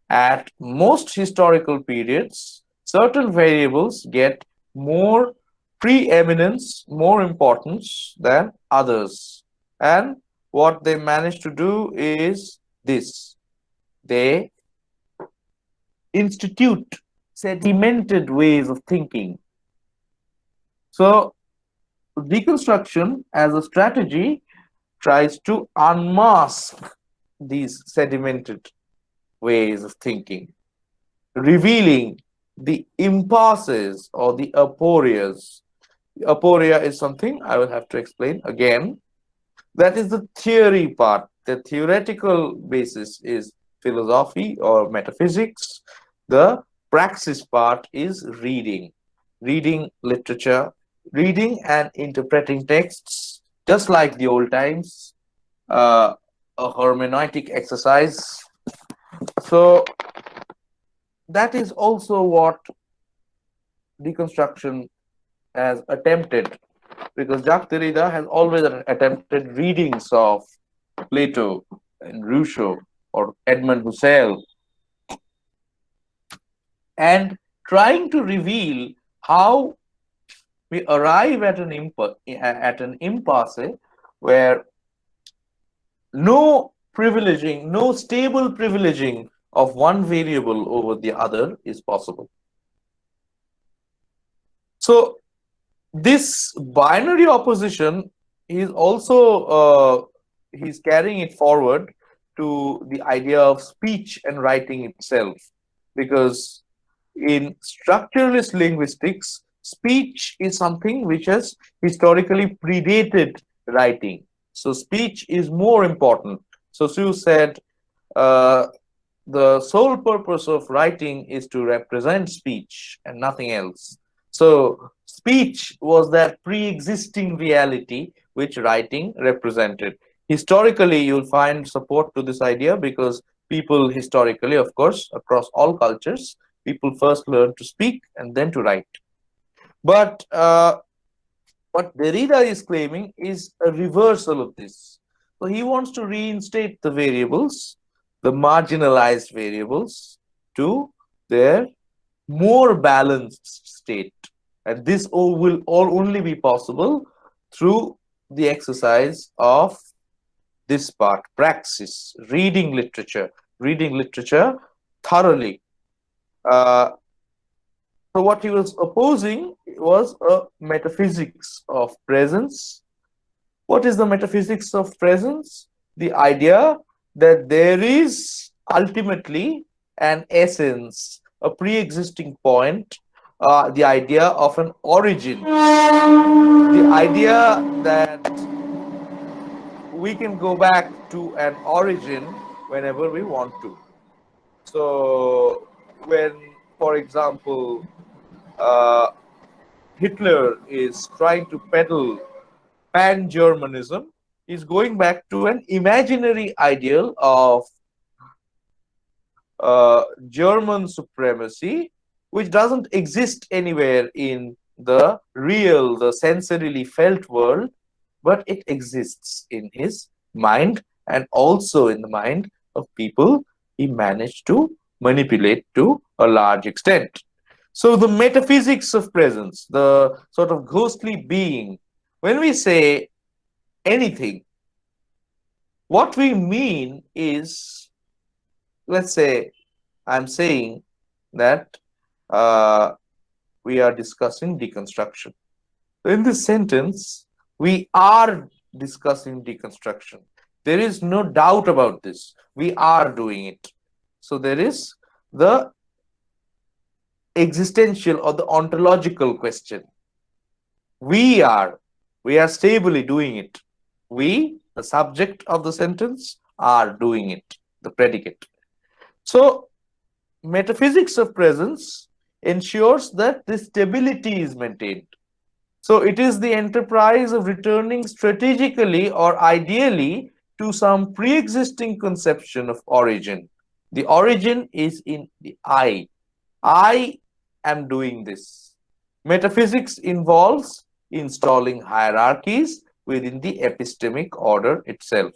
At most historical periods, certain variables get more preeminence, more importance than others. And what they manage to do is this: they institute sedimented ways of thinking. So, deconstruction as a strategy tries to unmask these sedimented ways of thinking, revealing the impasses or the aporias. Aporia is something I will have to explain again. That is the theory part. The theoretical basis is philosophy or metaphysics. The praxis part is reading literature, reading and interpreting texts, just like the old times, a hermeneutic exercise. So that is also what deconstruction has attempted, because Jacques Derrida has always attempted readings of Plato and Rousseau or Edmund Husserl and trying to reveal how we arrive at an impasse where no privileging, no stable privileging of one variable over the other is possible. So this binary opposition is also he's carrying it forward to the idea of speech and writing itself, because in structuralist linguistics, speech is something which has historically predated writing. So speech is more important. So Sue said the sole purpose of writing is to represent speech and nothing else. So speech was that pre-existing reality which writing represented. Historically, you'll find support to this idea because people historically, of course, across all cultures, people first learn to speak and then to write. But what Derrida is claiming is a reversal of this. So he wants to reinstate the variables, the marginalized variables, to their more balanced state. And this will all only be possible through the exercise of this part, praxis, reading literature thoroughly. Uh, so what he was opposing was a metaphysics of presence. What is the metaphysics of presence? The idea that there is ultimately an essence, a pre-existing point, the idea of an origin, the idea that we can go back to an origin whenever we want to. So when, for example, uh, Hitler is trying to peddle pan-Germanism, is going back to an imaginary ideal of German supremacy, which doesn't exist anywhere in the real, the sensorily felt world, but it exists in his mind and also in the mind of people he managed to manipulate to a large extent. So, the metaphysics of presence, the sort of ghostly being, when we say anything, what we mean is, let's say, I'm saying that uh, we are discussing deconstruction. In this sentence, we are discussing deconstruction. There is no doubt about this. We are doing it. So there is the existential or the ontological question. We are, we are stably doing it. We, the subject of the sentence, are doing it, the predicate. So metaphysics of presence ensures that this stability is maintained. So it is the enterprise of returning strategically or ideally to some pre-existing conception of origin. The origin is in the I. I am doing this. Metaphysics involves installing hierarchies within the epistemic order itself.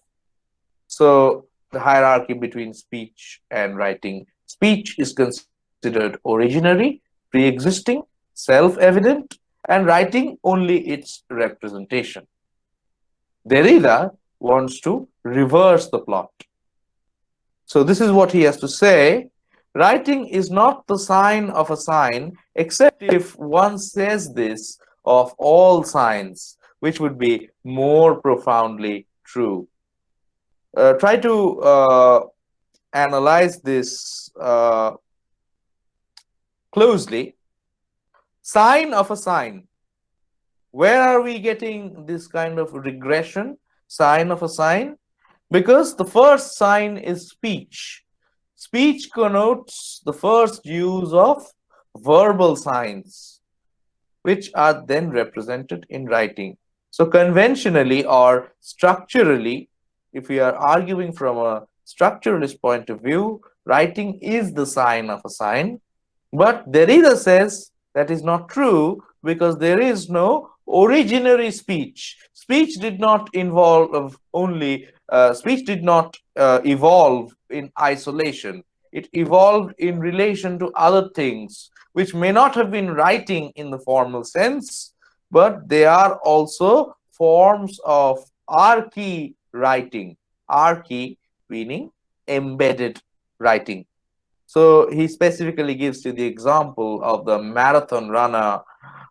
So the hierarchy between speech and writing. Speech is considered originary, pre-existing, self-evident, and writing only its representation. Derrida wants to reverse the plot. So this is what he has to say. Writing is not the sign of a sign, except if one says this of all signs, which would be more profoundly true. Try to analyze this closely. Sign of a sign. Where are we getting this kind of regression? Sign of a sign? Because the first sign is speech. Speech connotes the first use of verbal signs, which are then represented in writing. So conventionally or structurally, if we are arguing from a structuralist point of view, writing is the sign of a sign. But Derrida says that is not true because there is no originary speech. Speech did not involve only, speech did not evolve in isolation. It evolved in relation to other things, which may not have been writing in the formal sense, but they are also forms of archy writing. Archy meaning embedded writing. So he specifically gives you the example of the marathon runner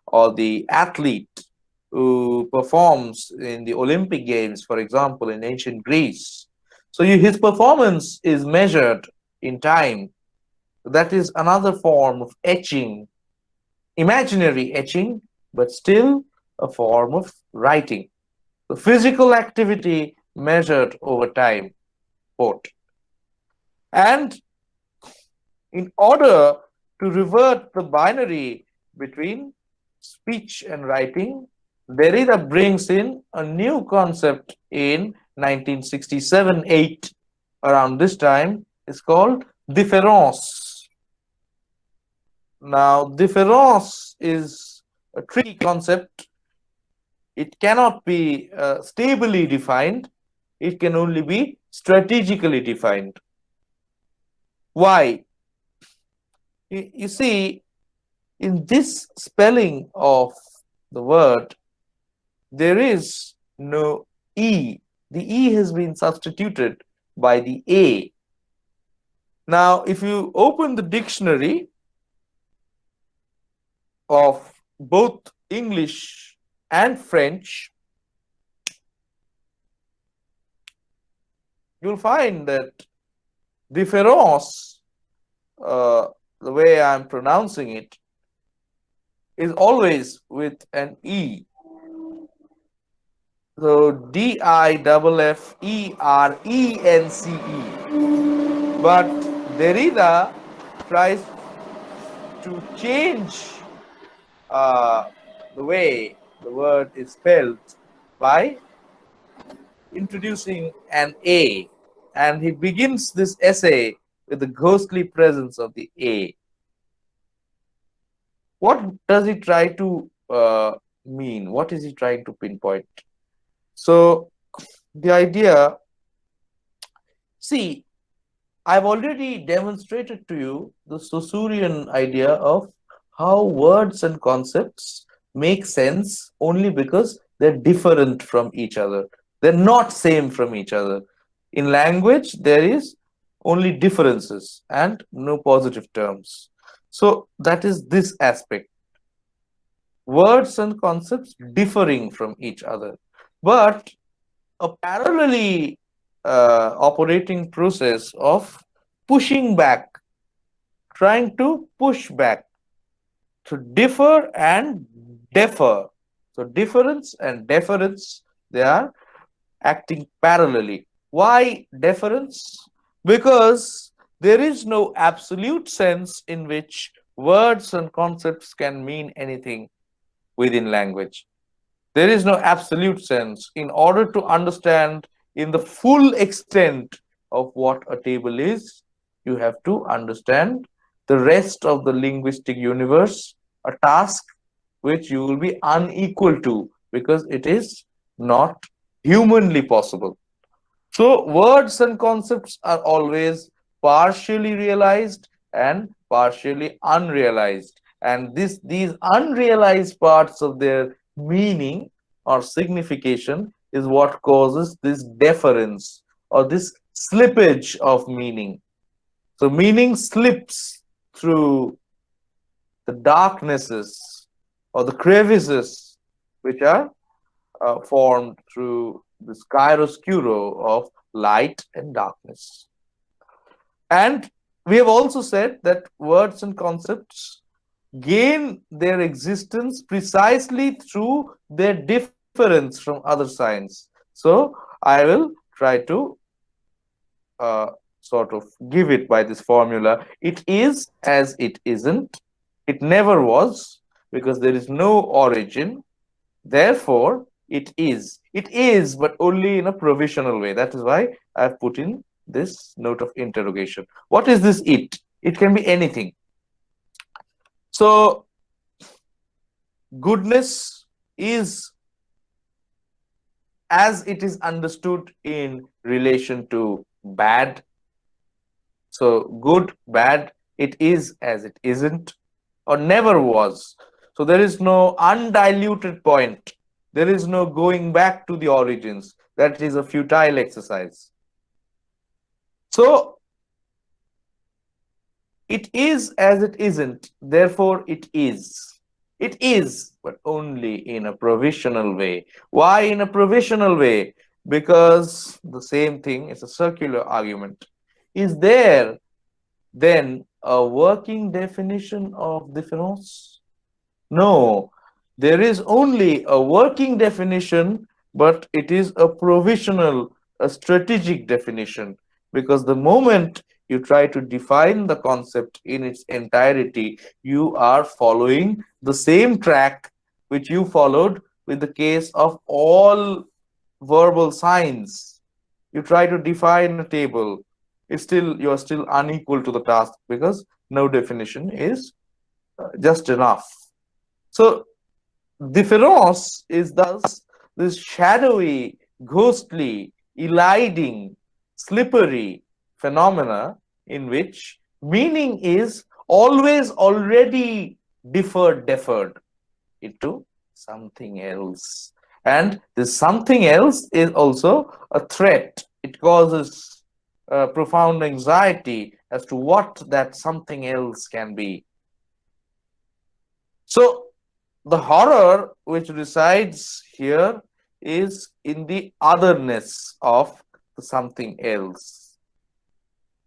or the athlete who performs in the Olympic Games, for example, in ancient Greece. So his performance is measured in time. That is another form of etching, imaginary etching, but still a form of writing. The physical activity measured over time, quote. And in order to revert the binary between speech and writing, Derrida brings in a new concept in 1967-8. Around this time, it's called différance. Now, différance is a tricky concept. It cannot be stably defined. It can only be strategically defined. Why? You see, in this spelling of the word, there is no E. The E has been substituted by the A. Now, if you open the dictionary of both English and French, you'll find that différence, the way I'm pronouncing it, is always with an E. So Difference. But Derrida tries to change the way the word is spelled by introducing an A. And he begins this essay with the ghostly presence of the A. What does he try to mean? What is he trying to pinpoint? So the idea, see, I've already demonstrated to you the Saussurean idea of how words and concepts make sense only because they're different from each other. They're not same from each other. In language, there is only differences and no positive terms. So that is this aspect. Words and concepts differing from each other. But a parallelly operating process of pushing back, trying to push back, to differ and defer. So difference and deference, they are acting parallelly. Why deference? Because there is no absolute sense in which words and concepts can mean anything within language. There is no absolute sense. In order to understand in the full extent of what a table is, you have to understand the rest of the linguistic universe, a task which you will be unequal to because it is not humanly possible. So words and concepts are always partially realized and partially unrealized. And these unrealized parts of their meaning or signification is what causes this deference or this slippage of meaning. So meaning slips through the darknesses or the crevices which are formed through this chiaroscuro of light and darkness. And we have also said that words and concepts gain their existence precisely through their difference from other signs. So I will try to uh, sort of give it by this formula. It is as it isn't. It never was because there is no origin. Therefore, it is. It is, but only in a provisional way. That is why I've put in this note of interrogation. What is this it? It can be anything. So, goodness is as it is understood in relation to bad. So, good, bad, it is as it isn't, or never was. So, there is no undiluted point. There is no going back to the origins. That is a futile exercise. So, it is as it isn't, therefore it is. It is, but only in a provisional way. Why in a provisional way? Because the same thing is a circular argument. Is there then a working definition of difference? No, there is only a working definition, but it is a provisional, a strategic definition. Because the moment you try to define the concept in its entirety, you are following the same track which you followed with the case of all verbal signs. You try to define a table, you are still unequal to the task because no definition is just enough. So difference is thus this shadowy, ghostly, eliding, slippery phenomena in which meaning is always already deferred into something else. And this something else is also a threat. It causes profound anxiety as to what that something else can be. So the horror which resides here is in the otherness of something else.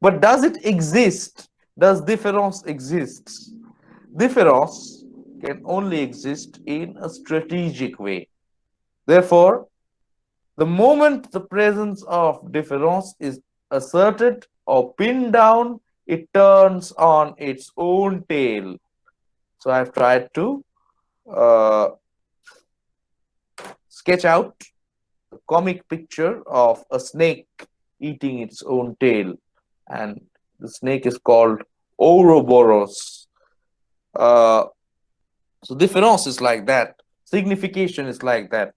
But does it exist? Does difference exist? Difference can only exist in a strategic way. Therefore, the moment the presence of difference is asserted or pinned down, it turns on its own tail. So I've tried to uh, sketch out a comic picture of a snake eating its own tail. And The snake is called Ouroboros. Uh, so difference is like that. Signification is like that.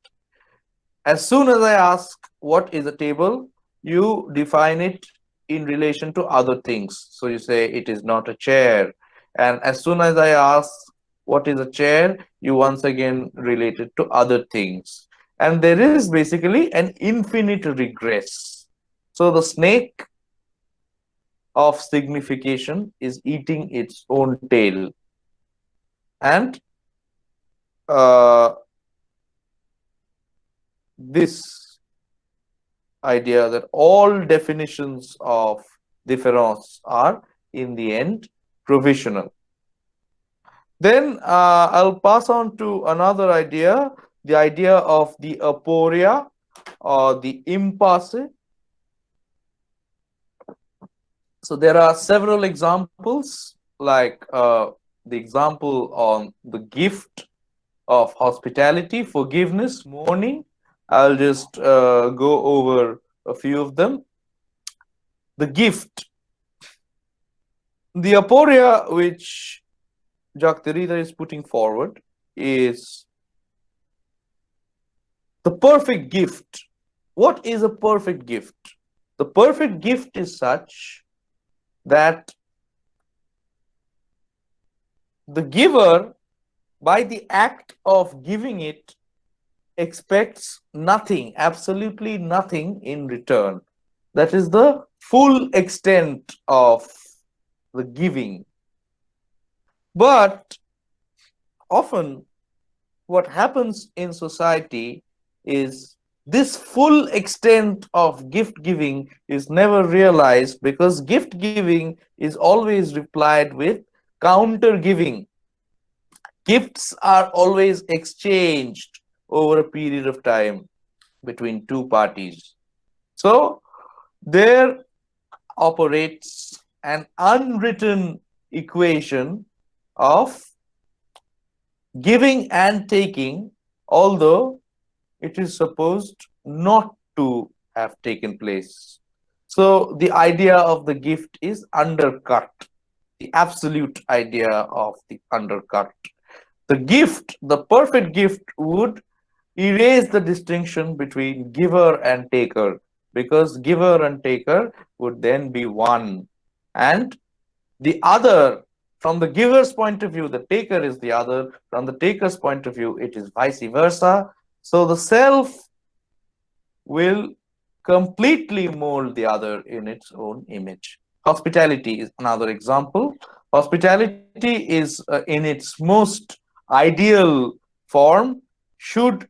As soon as I ask what is a table, you define it in relation to other things. So you say it is not a chair. And as soon as I ask what is a chair, you once again relate it to other things. And there is basically an infinite regress. So the snake of signification is eating its own tail. And uh, this idea that all definitions of difference are in the end provisional. Then I'll pass on to another idea, the idea of the aporia or the impasse. So there are several examples, like the example on the gift of hospitality, forgiveness, mourning. I'll just go over a few of them. The gift, the aporia which Jacques Derrida is putting forward is the perfect gift. What is a perfect gift? The perfect gift is such that the giver, by the act of giving it, expects nothing, absolutely nothing in return. That is the full extent of the giving. But often what happens in society is this full extent of gift giving is never realized, because gift giving is always replied with counter giving. Gifts are always exchanged over a period of time between two parties. So there operates an unwritten equation of giving and taking, although it is supposed not to have taken place. So the idea of the gift is undercut, the absolute idea of the undercut. The gift, the perfect gift, would erase the distinction between giver and taker, because giver and taker would then be one. And the other, from the giver's point of view, the taker is the other. From the taker's point of view, it is vice versa. So the self will completely mold the other in its own image. Hospitality is another example. Hospitality is in its most ideal form should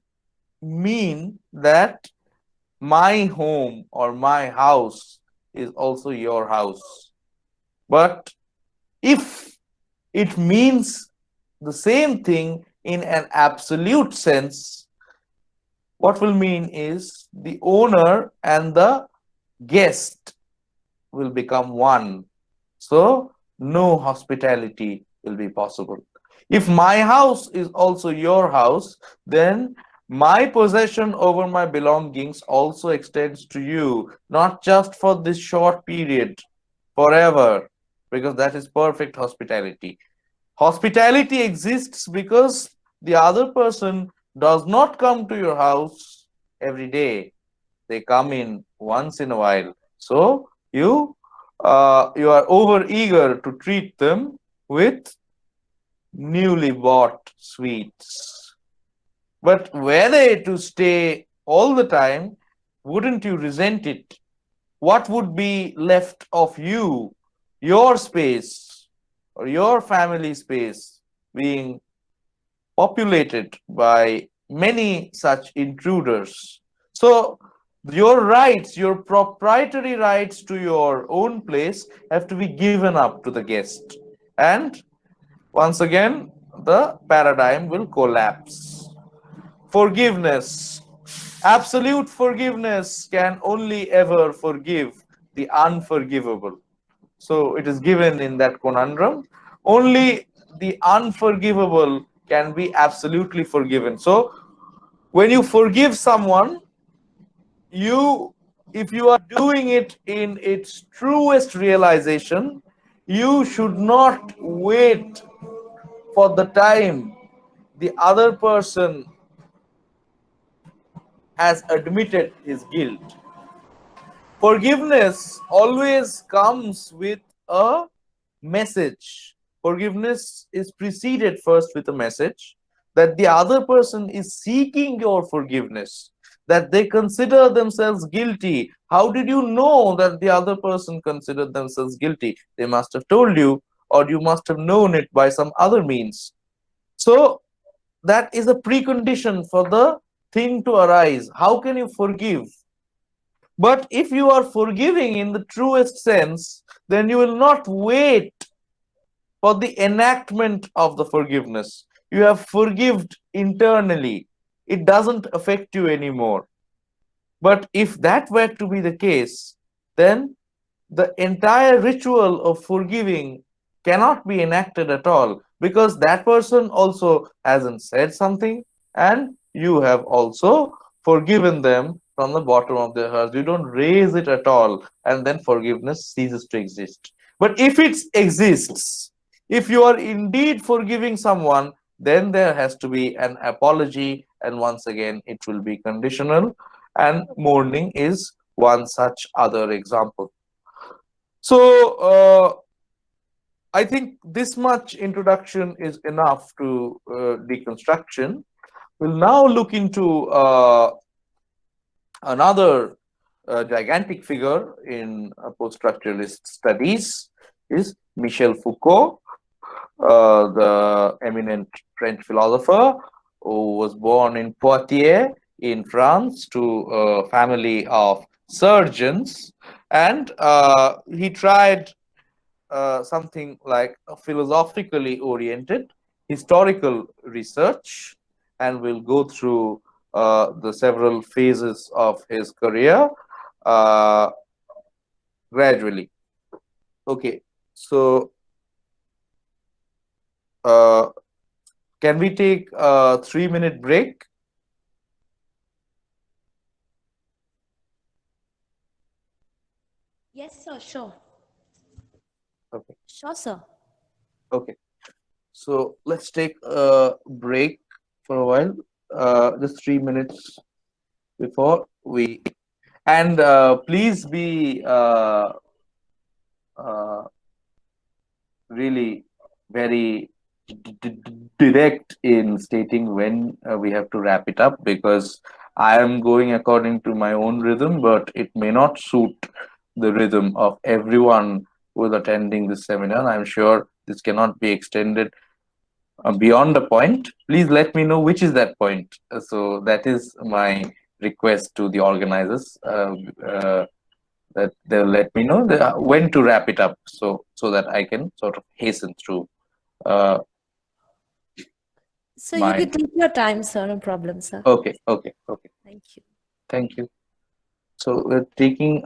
mean that my home or my house is also your house. But if it means the same thing in an absolute sense, what will mean is the owner and the guest will become one. So no hospitality will be possible. If my house is also your house, then my possession over my belongings also extends to you, not just for this short period, forever, because that is perfect hospitality. Hospitality exists because the other person does not come to your house every day. They come in once in a while. So you are over eager to treat them with newly bought sweets. But were they to stay all the time, wouldn't you resent it? What would be left of you, your space, or your family space being populated by many such intruders? So your rights, your proprietary rights to your own place have to be given up to the guest. And once again, the paradigm will collapse. Forgiveness. Absolute forgiveness can only ever forgive the unforgivable. So it is given in that conundrum. Only the unforgivable can be absolutely forgiven. So when you forgive someone, you if you are doing it in its truest realization, you should not wait for the time the other person has admitted his guilt. Forgiveness always comes with a message. Forgiveness is preceded first with a message that the other person is seeking your forgiveness, that they consider themselves guilty. How did you know that the other person considered themselves guilty? They must have told you, or you must have known it by some other means. So, that is a precondition for the thing to arise. How can you forgive? But if you are forgiving in the truest sense, then you will not wait for the enactment of the forgiveness. You have forgived internally. It doesn't affect you anymore. But if that were to be the case, then the entire ritual of forgiving cannot be enacted at all, because that person also hasn't said something and you have also forgiven them from the bottom of their hearts. You don't raise it at all, and then forgiveness ceases to exist. But if it exists, if you are indeed forgiving someone, then there has to be an apology, and once again it will be conditional, and mourning is one such other example. So, I think this much introduction is enough to deconstruction. We'll now look into another gigantic figure in post-structuralist studies is Michel Foucault, the eminent French philosopher who was born in Poitiers in France to a family of surgeons, and he tried something like a philosophically oriented historical research, and we'll go through the several phases of his career uh, gradually. Okay, so uh, can we take a 3 minute break? Yes, sir, sure. Okay, Sure, sir. okay. So let's take a break for a while, just 3 minutes before we. And please be uh, really very direct in stating when we have to wrap it up, because I am going according to my own rhythm, but it may not suit the rhythm of everyone who is attending this seminar. I'm sure this cannot be extended beyond a point. Please let me know which is that point. So that is my request to the organizers. That they'll let me know when to wrap it up, so that I can sort of hasten through uh, So you my. could take your time, sir. No problem, sir. Okay, okay, okay. Thank you. Thank you. So we're taking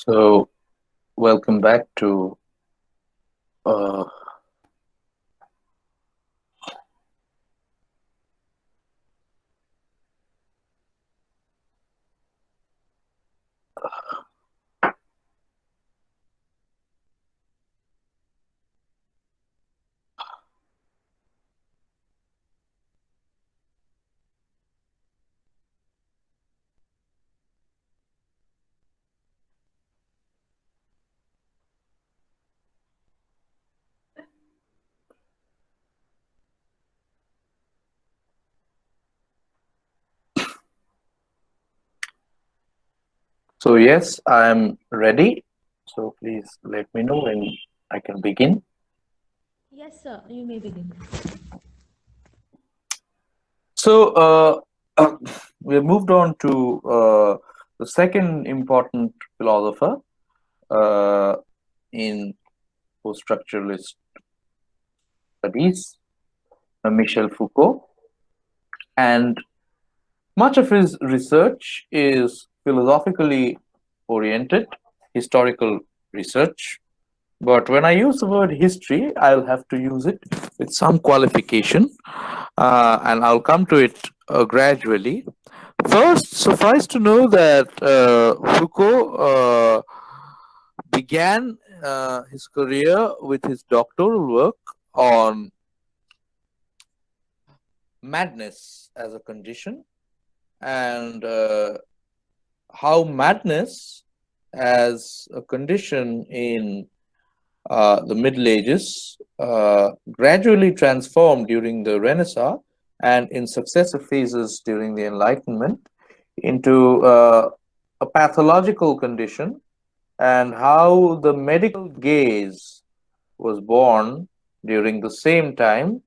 So, welcome back to uh, so yes, I'm ready. So please let me know when I can begin. Yes, sir, you may begin. So we have moved on to the second important philosopher uh, in post-structuralist studies, Michel Foucault, and much of his research is philosophically oriented, historical research. But when I use the word history, I'll have to use it with some qualification, and I'll come to it gradually. First, suffice to know that Foucault began his career with his doctoral work on madness as a condition and how madness as a condition in the Middle Ages gradually transformed during the Renaissance and in successive phases during the Enlightenment into a pathological condition, and how the medical gaze was born during the same time,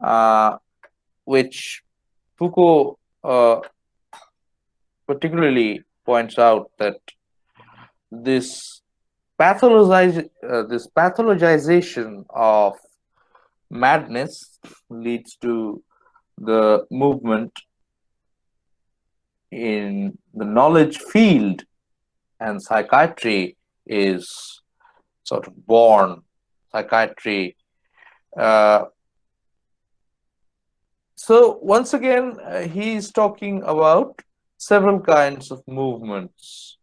uh, which Foucault particularly points out that this this pathologization of madness leads to the movement in the knowledge field, and psychiatry is sort of born. Psychiatry. Uh, so once again, he is talking about several kinds of movements.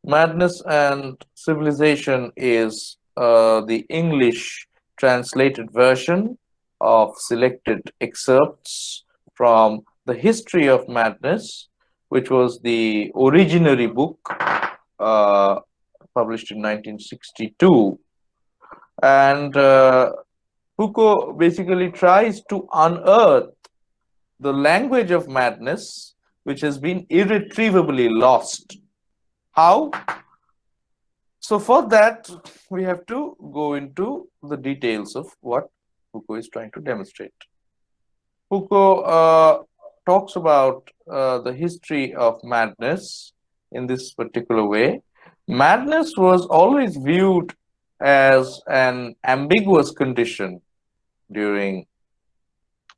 Madness and Civilization is the English translated version of selected excerpts from The History of Madness, which was the originary book uh, published in 1962. And Foucault basically tries to unearth the language of madness, which has been irretrievably lost. How? So for that, we have to go into the details of what Foucault is trying to demonstrate. Foucault talks about the history of madness in this particular way. Madness was always viewed as an ambiguous condition during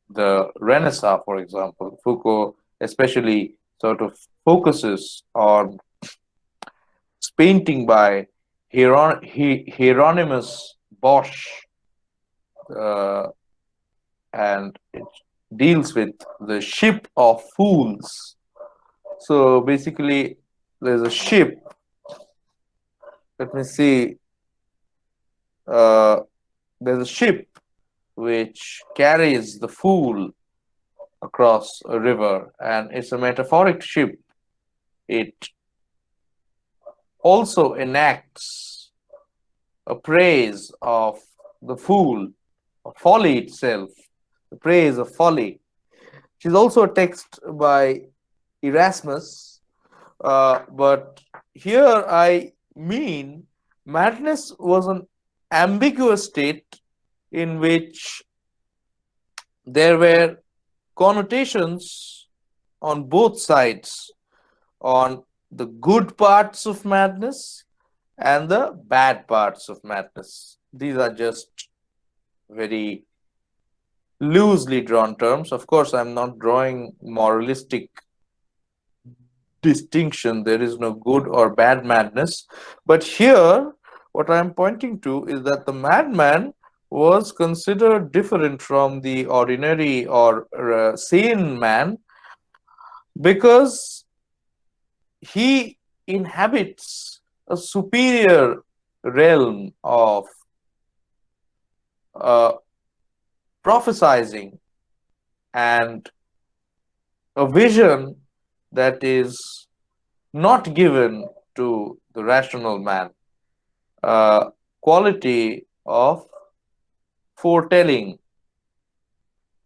the Renaissance, for example. Foucault especially sort of focuses on painting by Hieronymus Bosch, uh, and it deals with the ship of fools. So basically, there's a ship. Let me see. Uh, there's a ship which carries the fool across a river, and it's a metaphoric ship. It also enacts a praise of the fool, of folly itself, the praise of folly. She's also a text by Erasmus, but here I mean madness was an ambiguous state in which there were connotations on both sides, on the good parts of madness and the bad parts of madness. These are just very loosely drawn terms. Of course, I'm not drawing moralistic distinction. There is no good or bad madness. But here, what I'm pointing to is that the madman was considered different from the ordinary or sane man because he inhabits a superior realm of uh, prophesizing and a vision that is not given to the rational man, quality of foretelling.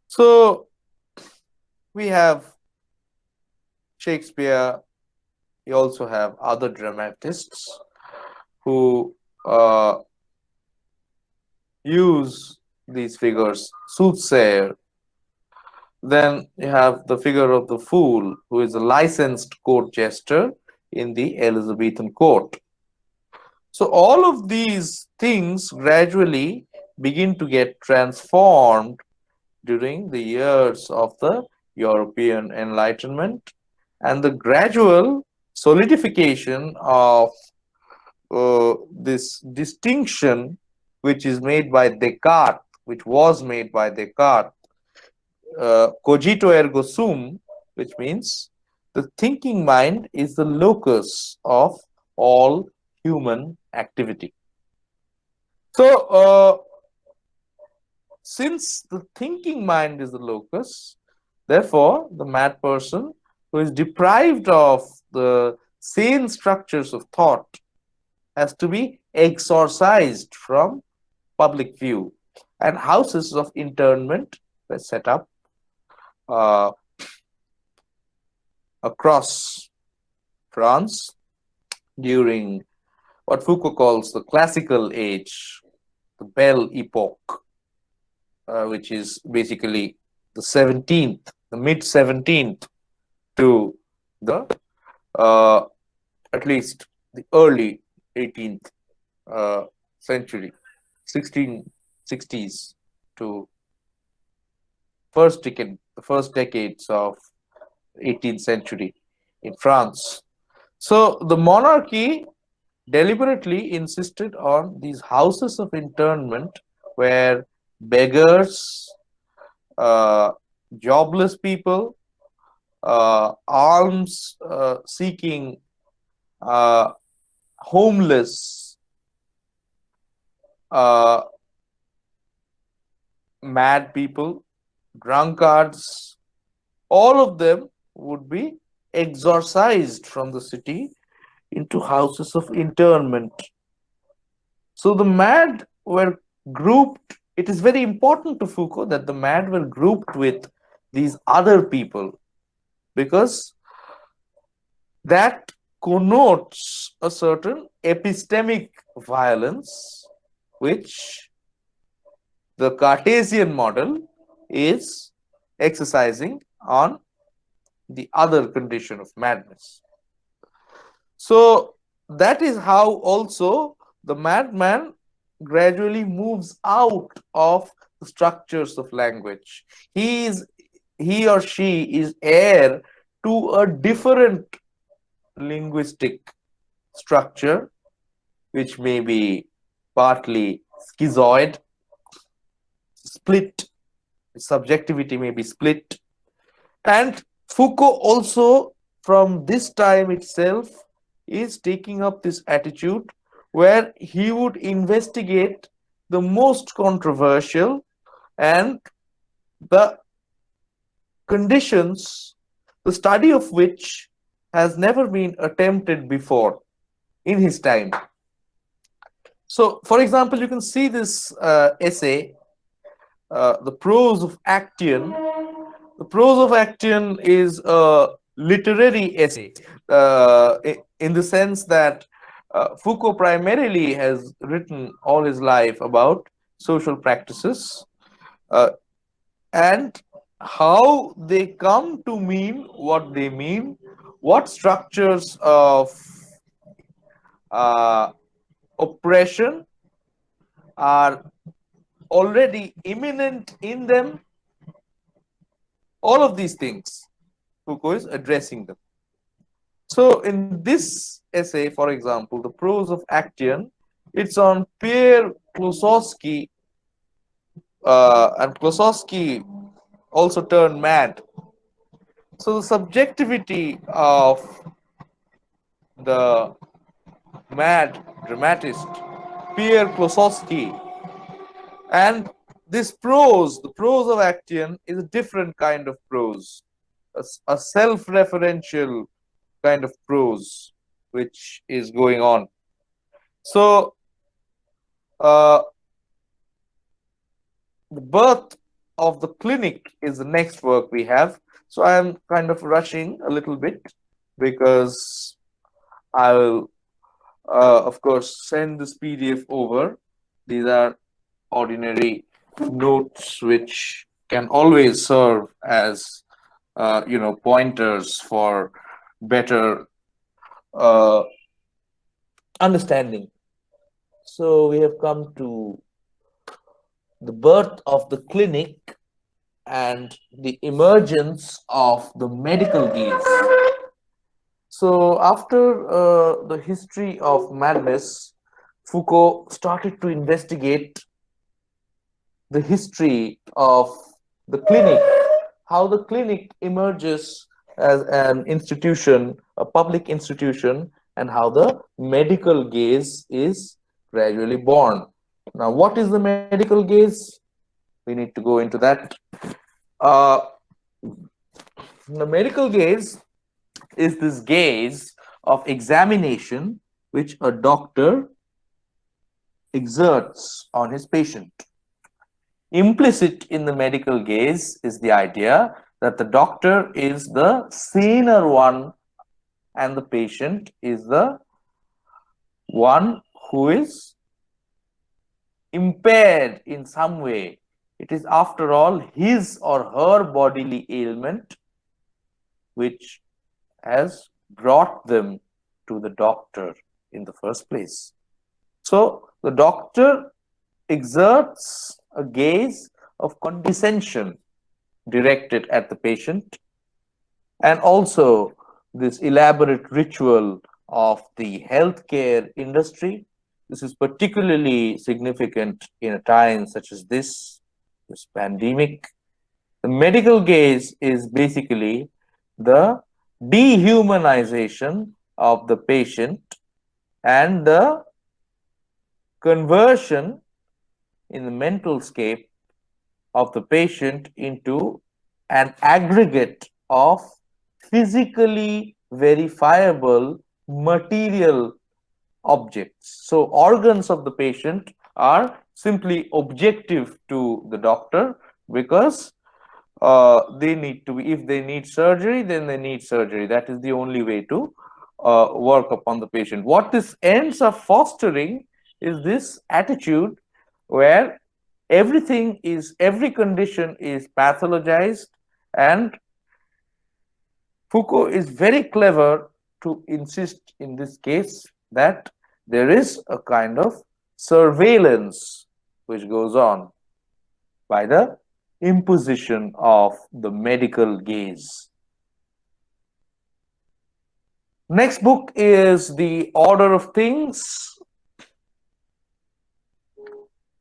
So we have Shakespeare, we also have other dramatists who use these figures, soothsayer. Then you have the figure of the fool, who is a licensed court jester in the Elizabethan court. So all of these things gradually begin to get transformed during the years of the European Enlightenment and the gradual solidification of this distinction which is made by Descartes, which was made by Descartes, cogito ergo sum, which means the thinking mind is the locus of all human activity. So, since the thinking mind is the locus, therefore, the mad person who is deprived of the sane structures of thought has to be exorcised from public view, and houses of internment were set up uh, across France during what Foucault calls the classical age, the Belle Epoque, which is basically the 17th, the mid 17th to the at least the early 18th century, 1660s to the first decades of 18th century in France. So the monarchy deliberately insisted on these houses of internment where beggars, uh, jobless people, alms seeking, uh, homeless, uh, mad people, drunkards, all of them would be exorcised from the city into houses of internment. So the mad were grouped. It is very important to Foucault that the mad were grouped with these other people because that connotes a certain epistemic violence, which the Cartesian model is exercising on the other condition of madness. So that is how also the madman gradually moves out of the structures of language. He or she is heir to a different linguistic structure, which may be partly schizoid, split, subjectivity may be split. And Foucault also, from this time itself, is taking up this attitude where he would investigate the most controversial and the conditions, the study of which has never been attempted before in his time. So, for example, you can see this essay, The Prose of Action. The Prose of Action is a literary essay in the sense that Foucault primarily has written all his life about social practices and how they come to mean what they mean, what structures of uh, oppression are already imminent in them. All of these things, Foucault is addressing them. So in this essay, for example, the prose of Action, it's on Pierre Klosowski, and Klosowski also turned mad. So the subjectivity of the mad dramatist Pierre Klosowski, and this prose, the prose of Action, is a different kind of prose, a self-referential kind of prose which is going on. So uh, the birth of the clinic is the next work we have. So I am kind of rushing a little bit because I will, of course, send this PDF over. These are ordinary notes which can always serve as, pointers for better uh, understanding. So we have come to the birth of the clinic and the emergence of the medical gaze. So, after the history of madness, Foucault started to investigate the history of the clinic, how the clinic emerges as an institution, a public institution, and how the medical gaze is gradually born. Now, what is the medical gaze? We need to go into that. Uh, the medical gaze is this gaze of examination which a doctor exerts on his patient. Implicit in the medical gaze is the idea that the doctor is the saner one and the patient is the one who is impaired in some way. It is, after all, his or her bodily ailment which has brought them to the doctor in the first place. So the doctor exerts a gaze of condescension directed at the patient, and also this elaborate ritual of the healthcare industry. This is particularly significant in a time such as this pandemic. The medical gaze is basically the dehumanization of the patient and the conversion in the mental scape of the patient into an aggregate of physically verifiable material objects. So organs of the patient are simply objective to the doctor because they need to be, if they need surgery, then they need surgery. That is the only way to work upon the patient. What this ends up fostering is this attitude where every condition is pathologized, and Foucault is very clever to insist in this case that there is a kind of surveillance which goes on by the imposition of the medical gaze. Next book is The Order of Things,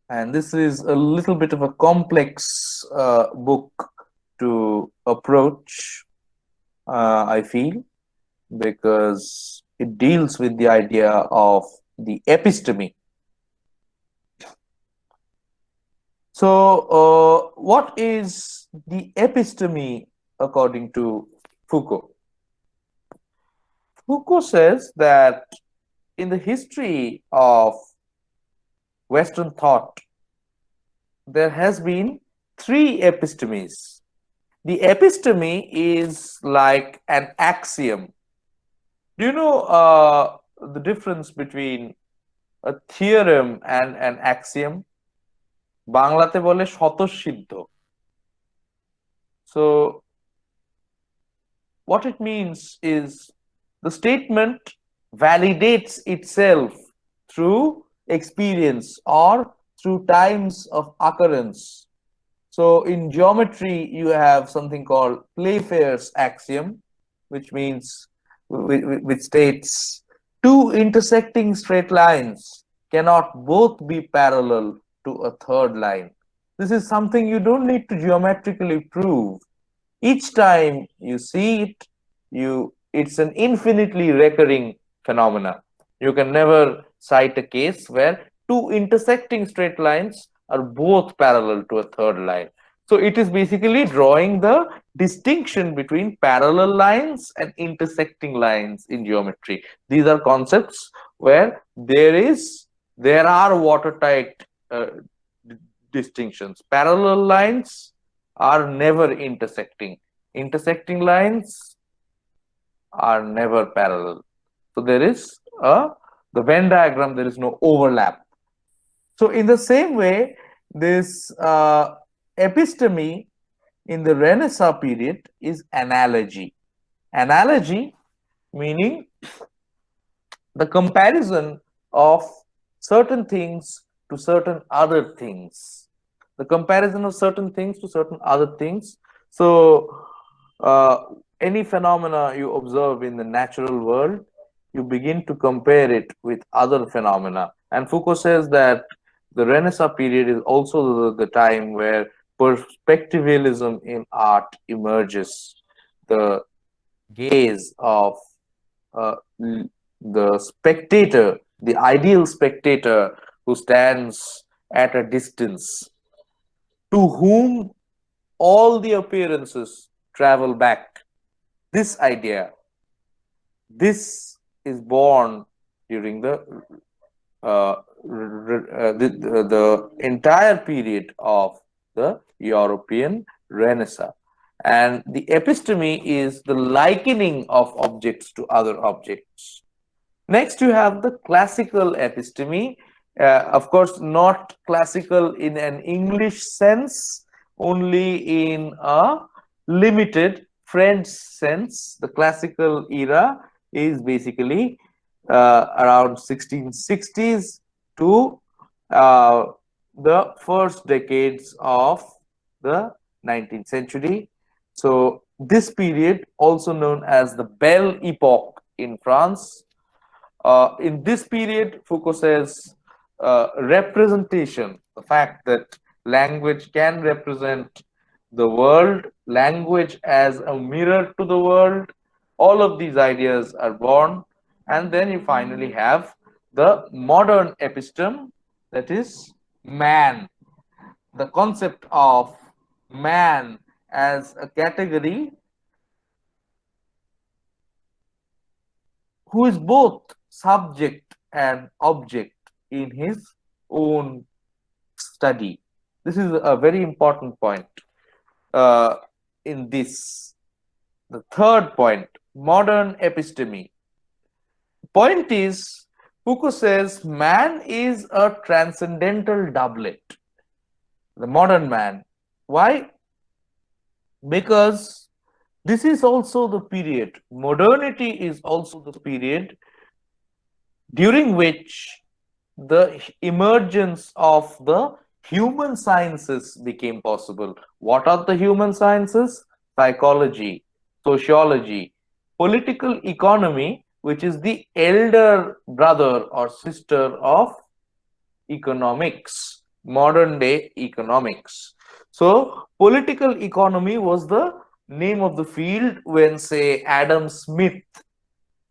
and this is a little bit of a complex book to approach, I feel, because it deals with the idea of the episteme. So, what is the episteme according to Foucault? Foucault says that in the history of Western thought, there has been three epistemes. The episteme is like an axiom. Do you know the difference between a theorem and an axiom? বাংলাতে বলে স্বতঃসিদ্ধ. So what it means is the statement validates itself through experience or through times of occurrence. So in geometry, you have something called Playfair's axiom, which means which states two intersecting straight lines cannot both be parallel to a third line. This is something you don't need to geometrically prove. Each time you see it, it's an infinitely recurring phenomena. You can never cite a case where two intersecting straight lines are both parallel to a third line. So it is basically drawing the distinction between parallel lines and intersecting lines in geometry. These are concepts where there are watertight distinctions. Parallel lines are never intersecting. Intersecting lines are never parallel. So there is the Venn diagram, there is no overlap. So in the same way, this episteme in the Renaissance period is analogy. Analogy meaning the comparison of certain things to certain other things. The comparison of certain things to certain other things. So, any phenomena you observe in the natural world, you begin to compare it with other phenomena. And Foucault says that the Renaissance period is also the time where perspectivalism in art emerges. The gaze of uh, the spectator, the ideal spectator who stands at a distance, to whom all the appearances travel back. This idea, this is born during the entire period of the European Renaissance. And the episteme is the likening of objects to other objects. Next, you have the classical episteme. Of course, not classical in an English sense, only in a limited French sense. The classical era is basically around 1660s to uh, the first decades of the 19th century. So, this period, also known as the Belle Epoque in France, in this period, Foucault says representation, the fact that language can represent the world, language as a mirror to the world, all of these ideas are born. And then you finally have the modern episteme, that is man, the concept of man as a category who is both subject and object in his own study. This is a very important point uh, in this. The third point, modern episteme. Point is, Foucault says man is a transcendental doublet, the modern man. Why? Because this is also the period, modernity is also the period during which the emergence of the human sciences became possible. What are the human sciences? Psychology, sociology, political economy, which is the elder brother or sister of economics, modern day economics. So, political economy was the name of the field when, say, Adam Smith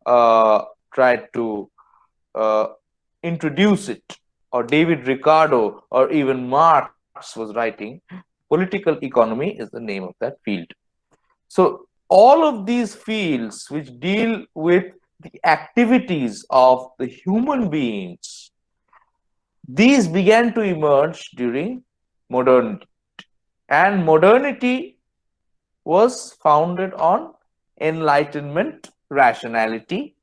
uh, tried to uh, introduce it, or David Ricardo, or even Marx was writing. Political economy is the name of that field. So, all of these fields which deal with the activities of the human beings, these began to emerge during modernity. And modernity was founded on enlightenment, rationality,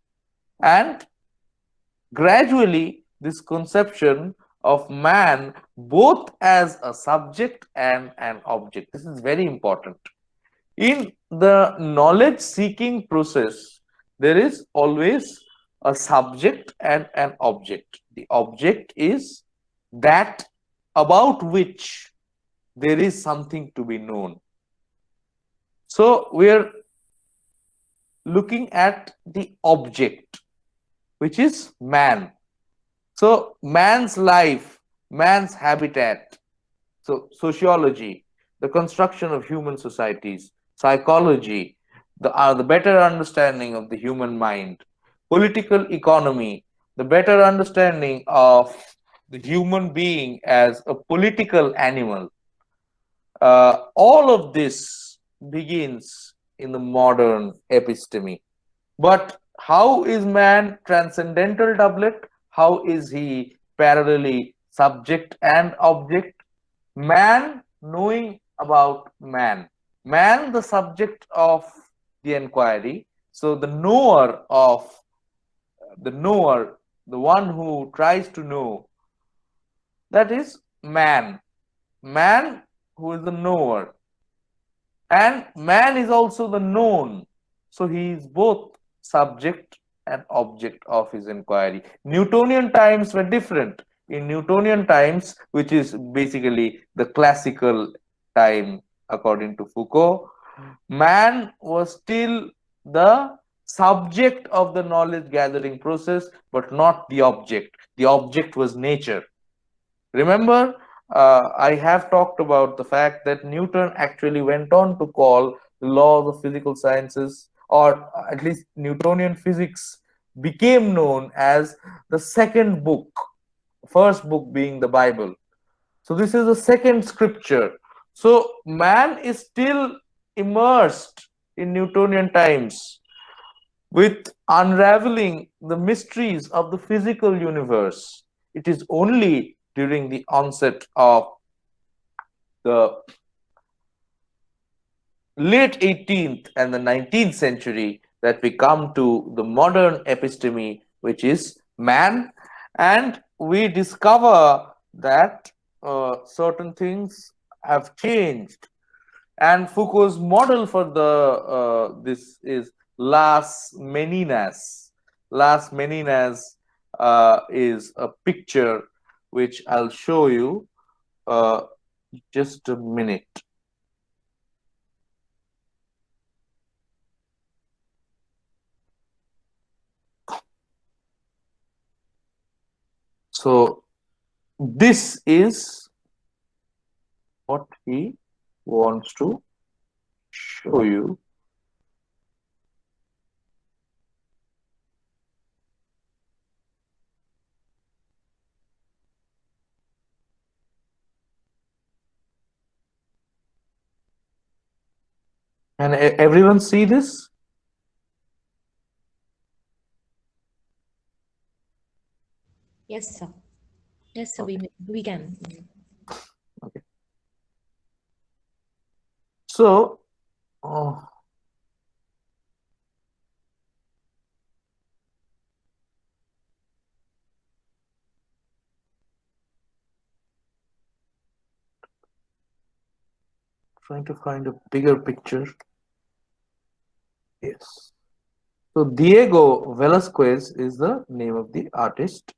and gradually this conception of man both as a subject and an object. This is very important. In the knowledge seeking process, there is always a subject and an object. The object is that about which there is something to be known. So, we are looking at the object, which is man. So, man's life, man's habitat. So, sociology, the construction of human societies, psychology, the better understanding of the human mind, political economy, the better understanding of the human being as a political animal. All of this begins in the modern episteme. But how is man transcendental doublet? How is he parallelly subject and object? Man knowing about man. Man, the subject of the inquiry. So the knower, the one who tries to know, that is man. Man who is the knower. And man is also the known. So he is both subject and object of his inquiry. Newtonian times were different. In Newtonian times, which is basically the classical time according to Foucault, man was still the subject of the knowledge gathering process, but not the object. The object was nature. Remember, I have talked about the fact that Newton actually went on to call the laws of physical sciences, or at least Newtonian physics, became known as the second book, first book being the Bible. So, this is the second scripture. So, man is still immersed in Newtonian times with unraveling the mysteries of the physical universe. It is only during the onset of the late 18th and the 19th century that we come to the modern episteme, which is man, and we discover that certain things have changed. And Foucault's model for the this is Las Meninas. Las Meninas is a picture which I'll show you. Uh, just a minute. So this is what he wants to show you. And everyone see this? Yes, sir. Yes, sir. Okay. We can. Okay. So uh, trying to find a bigger picture. Yes. So Diego Velasquez is the name of the artist.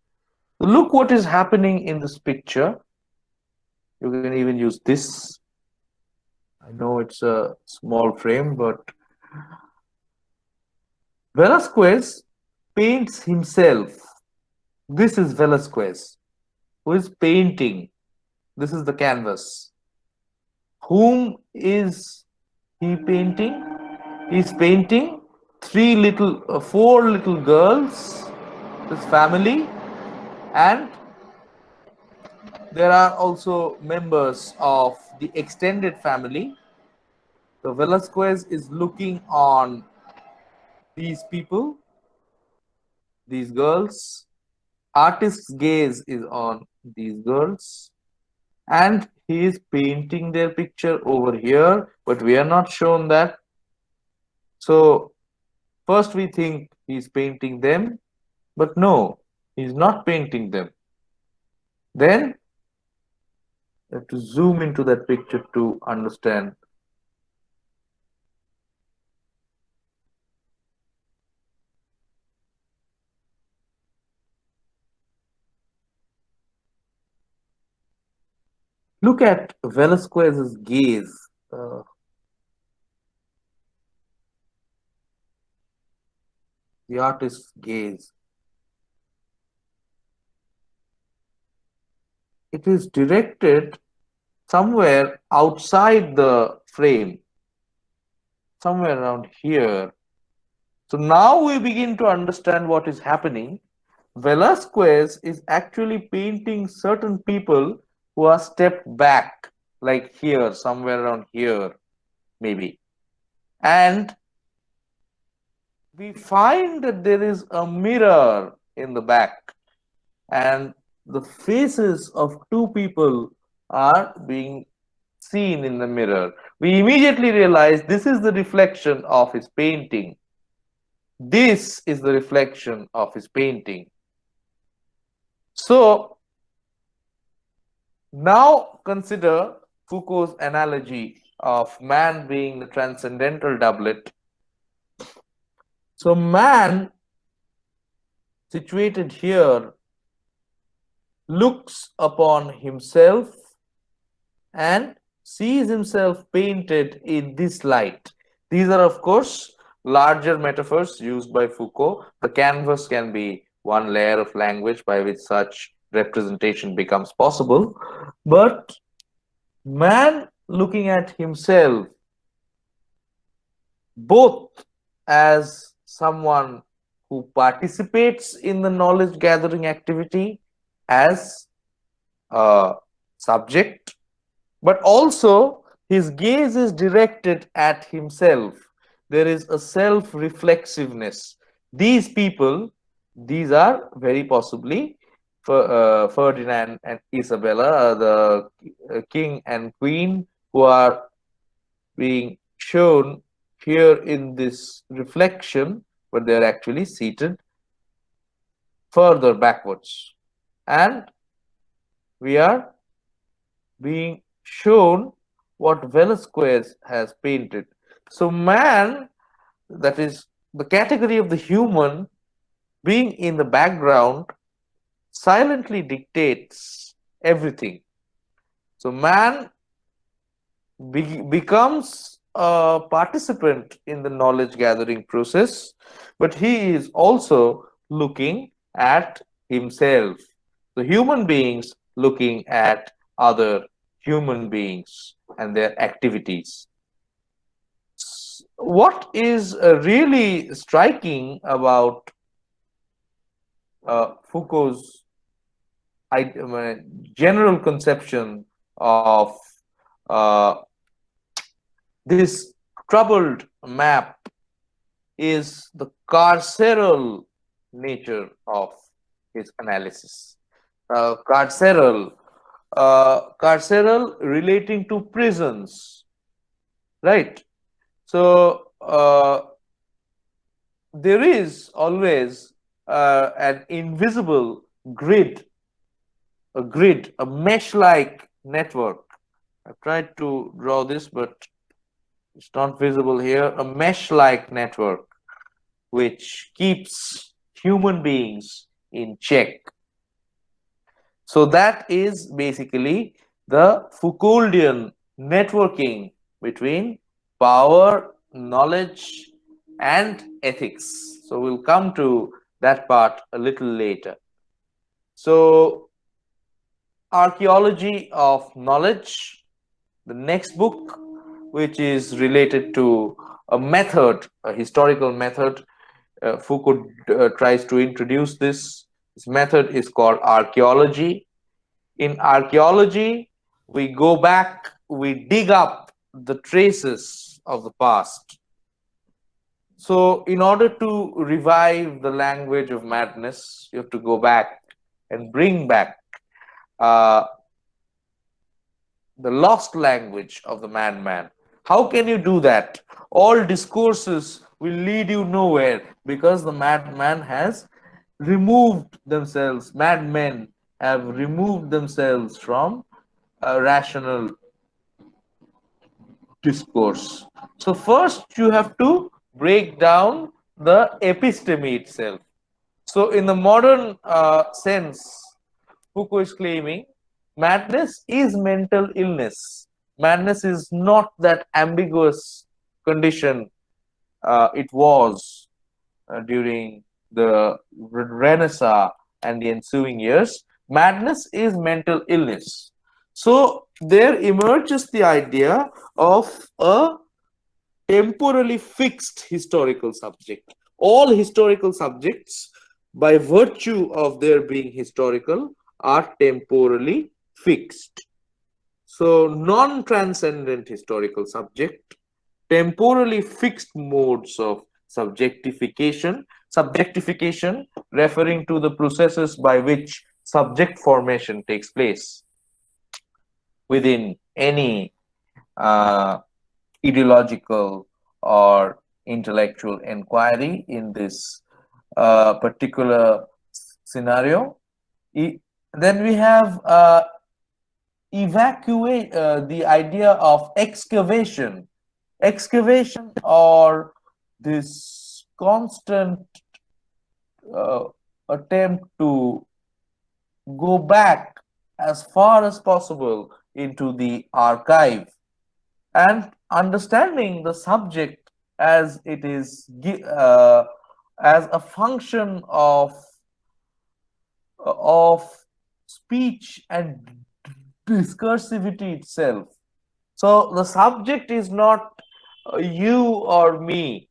Look what is happening in this picture. You can even use this. I know it's a small frame, but Velasquez paints himself. This is Velasquez who is painting. This is the canvas. Whom is he painting? He's painting four little girls, this family, and there are also members of the extended family. So Velasquez is looking on these people, these girls. Artist's gaze is on these girls, and he is painting their picture over here, but we are not shown that. So first we think he's painting them, but no, he's not painting them. Then you have to zoom into that picture to understand. Look at Velasquez's gaze. the artist's gaze. It is directed somewhere outside the frame, somewhere around here. So now we begin to understand what is happening. Velasquez is actually painting certain people who are stepped back, like here, somewhere around here, maybe. And we find that there is a mirror in the back, and the faces of two people are being seen in the mirror. We immediately realize this is the reflection of his painting. This is the reflection of his painting. So now consider Foucault's analogy of man being the transcendental doublet. So man situated here looks upon himself and sees himself painted in this light. These are, of course, larger metaphors used by Foucault. The canvas can be one layer of language by which such representation becomes possible. But man looking at himself both as someone who participates in the knowledge gathering activity as a subject, but also his gaze is directed at himself. There is a self reflexiveness. These people, these are very possibly Ferdinand and Isabella, the king and queen, who are being shown here in this reflection, but they are actually seated further backwards. And we are being shown what Velasquez has painted. So, man, that is the category of the human, being in the background, silently dictates everything. So, man becomes a participant in the knowledge gathering process, but he is also looking at himself. The human beings looking at other human beings and their activities. What is really striking about Foucault's general conception of this troubled map is the carceral nature of his analysis. Carceral, carceral relating to prisons, right? So there is always an invisible grid, a mesh-like network. I've tried to draw this, but it's not visible here. A mesh-like network which keeps human beings in check. So that is basically the Foucauldian networking between power, knowledge, and ethics. So we'll come to that part a little later. So, archaeology of knowledge, the next book, which is related to a method, a historical method. Foucault tries to introduce this. This method is called archaeology. In archaeology, we go back, we dig up the traces of the past. So, in order to revive the language of madness, you have to go back and bring back uh, the lost language of the madman. How can you do that? All discourses will lead you nowhere because the madman has removed themselves, madmen have removed themselves from a rational discourse. So, first you have to break down the episteme itself. So, in the modern sense, Foucault is claiming madness is mental illness. Madness is not that ambiguous condition it was during the Renaissance and the ensuing years, madness is mental illness. So there emerges the idea of a temporally fixed historical subject. All historical subjects, by virtue of their being historical, are temporally fixed. So, non transcendent historical subject, temporally fixed modes of subjectification referring to the processes by which subject formation takes place within any uh, ideological or intellectual inquiry in this particular scenario. Then we have evacuate the idea of excavation or this constant uh, attempt to go back as far as possible into the archive and understanding the subject as it is as a function of speech and discursivity itself. So the subject is not you or me.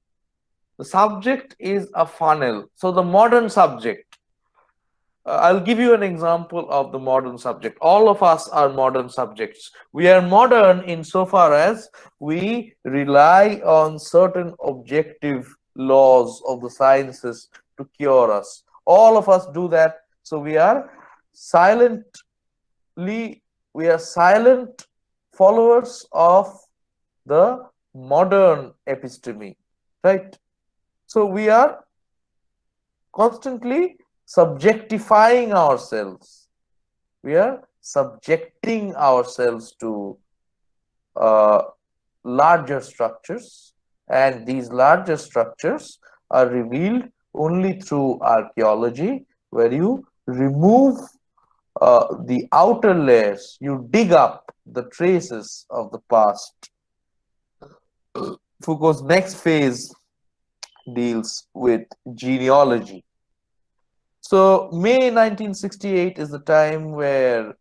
The subject is a funnel. So the modern subject, I'll give you an example of the modern subject. All of us are modern subjects. We are modern insofar as we rely on certain objective laws of the sciences to cure us. All of us do that. So we are silent followers of the modern episteme, right? So we are constantly subjectifying ourselves. We are subjecting ourselves to uh, larger structures, and these larger structures are revealed only through archaeology, where you remove the outer layers, you dig up the traces of the past. Foucault's next phase deals with genealogy. So May 1968 is the time where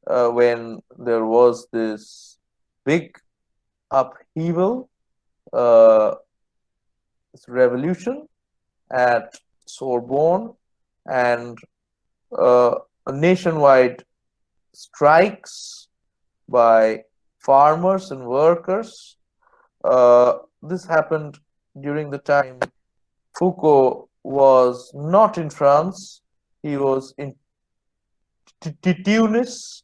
when there was this big upheaval, uh, this revolution at Sorbonne, and uh, nationwide strikes by farmers and workers. This happened during the time Foucault was not in France, he was in Tunis,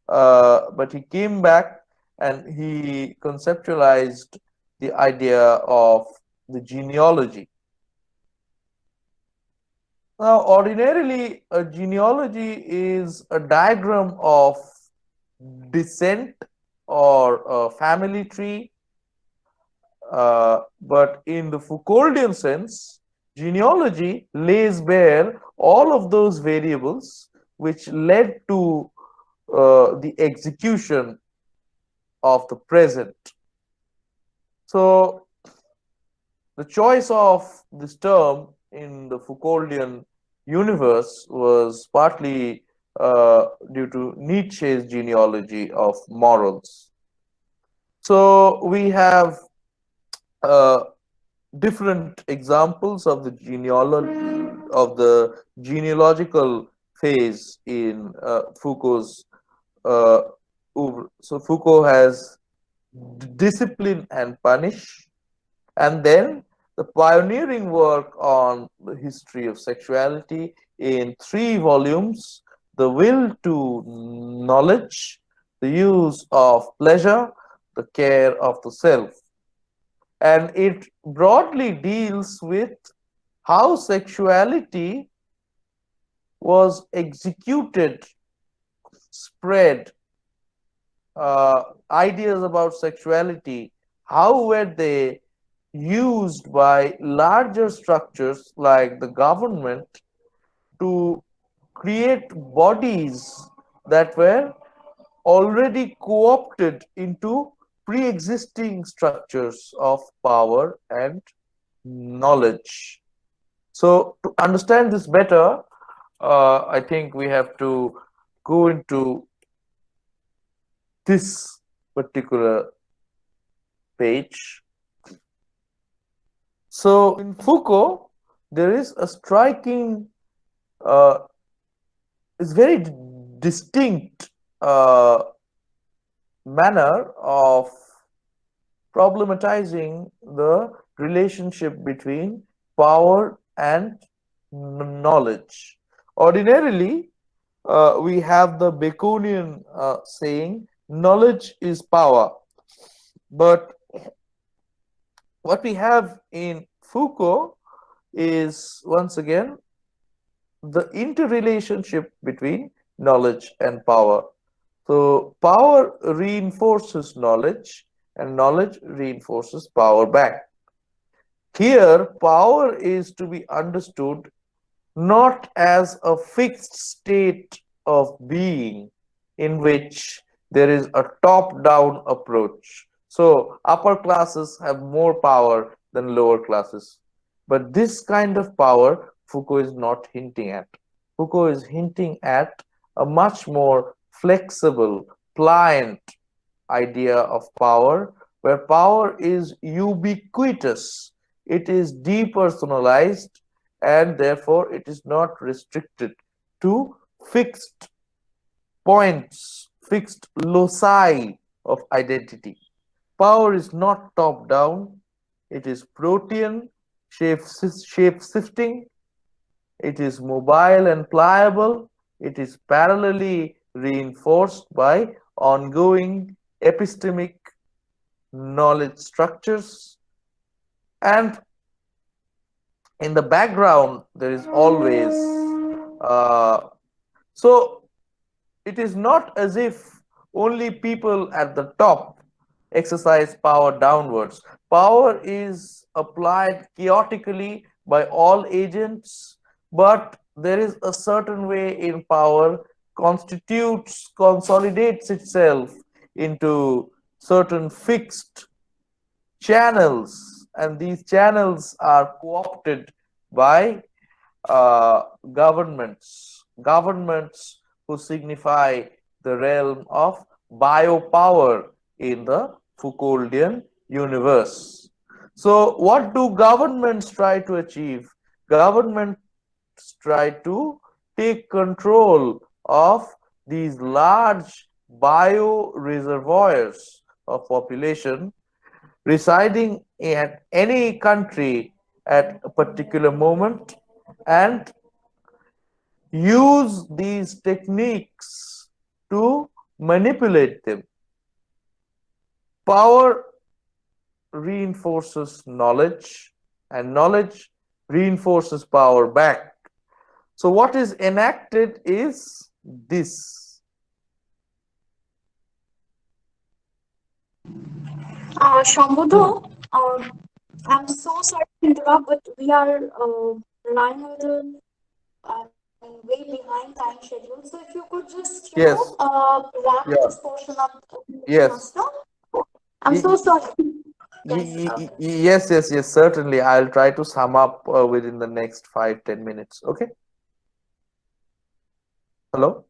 but he came back and he conceptualized the idea of the genealogy. Now, ordinarily, a genealogy is a diagram of descent or a family tree, but in the Foucauldian sense, genealogy lays bare all of those variables which led to the execution of the present. So, the choice of this term in the Foucauldian universe was partly due to Nietzsche's genealogy of morals. So, we have uh, different examples of the genealogical phase in Foucault's oeuvre. So Foucault has discipline and punish, and then the pioneering work on the history of sexuality in 3 volumes: the will to knowledge, the use of pleasure, the care of the self. And it broadly deals with how sexuality was executed, spread, ideas about sexuality, how were they used by larger structures like the government to create bodies that were already co-opted into pre-existing structures of power and knowledge. So to understand this better, I think we have to go into this particular page. So in Foucault, there is a striking, uh, it's very distinct manner of problematizing the relationship between power and knowledge. Ordinarily, we have the Baconian saying, knowledge is power. But what we have in Foucault is once again the interrelationship between knowledge and power. So, power reinforces knowledge, and knowledge reinforces power back. Here, power is to be understood not as a fixed state of being in which there is a top down approach. So, upper classes have more power than lower classes. But this kind of power, Foucault is not hinting at. Foucault is hinting at a much more flexible, pliant idea of power, where power is ubiquitous, it is depersonalized, and therefore it is not restricted to fixed points, fixed loci of identity. Power is not top down, it is protean, shape shifting, it is mobile and pliable, it is parallelly reinforced by ongoing epistemic knowledge structures, and in the background there is always uh, so it is not as if only people at the top exercise power downwards. Power is applied chaotically by all agents, but there is a certain way in power consolidates itself into certain fixed channels, and these channels are co-opted by governments who signify the realm of biopower in the Foucauldian universe. So, what do governments try to achieve? Governments try to take control of these large bio reservoirs of population residing in any country at a particular moment, and use these techniques to manipulate them. Power reinforces knowledge, and knowledge reinforces power back. So, what is enacted is this. Shambhodho, I'm so sorry to interrupt, but we are relying on the, I mean, way behind time schedule. So if you could just, Yes, wrap this yeah, portion up faster. yes. I'm so sorry. Yes, Yes, certainly. I'll try to sum up within the next 5-10 minutes. Okay. Hello?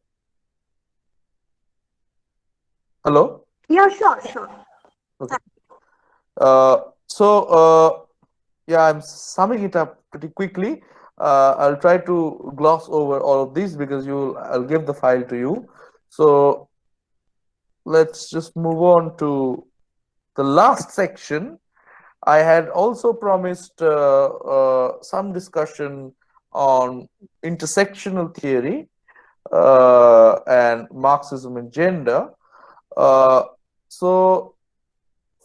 Hello? yeah, sure. Okay. Uh, so, yeah, I'm summing it up pretty quickly. I'll try to gloss over all of these because I'll give the file to you. So let's just move on to the last section. I had also promised some discussion on intersectional theory and Marxism and gender. Uh, so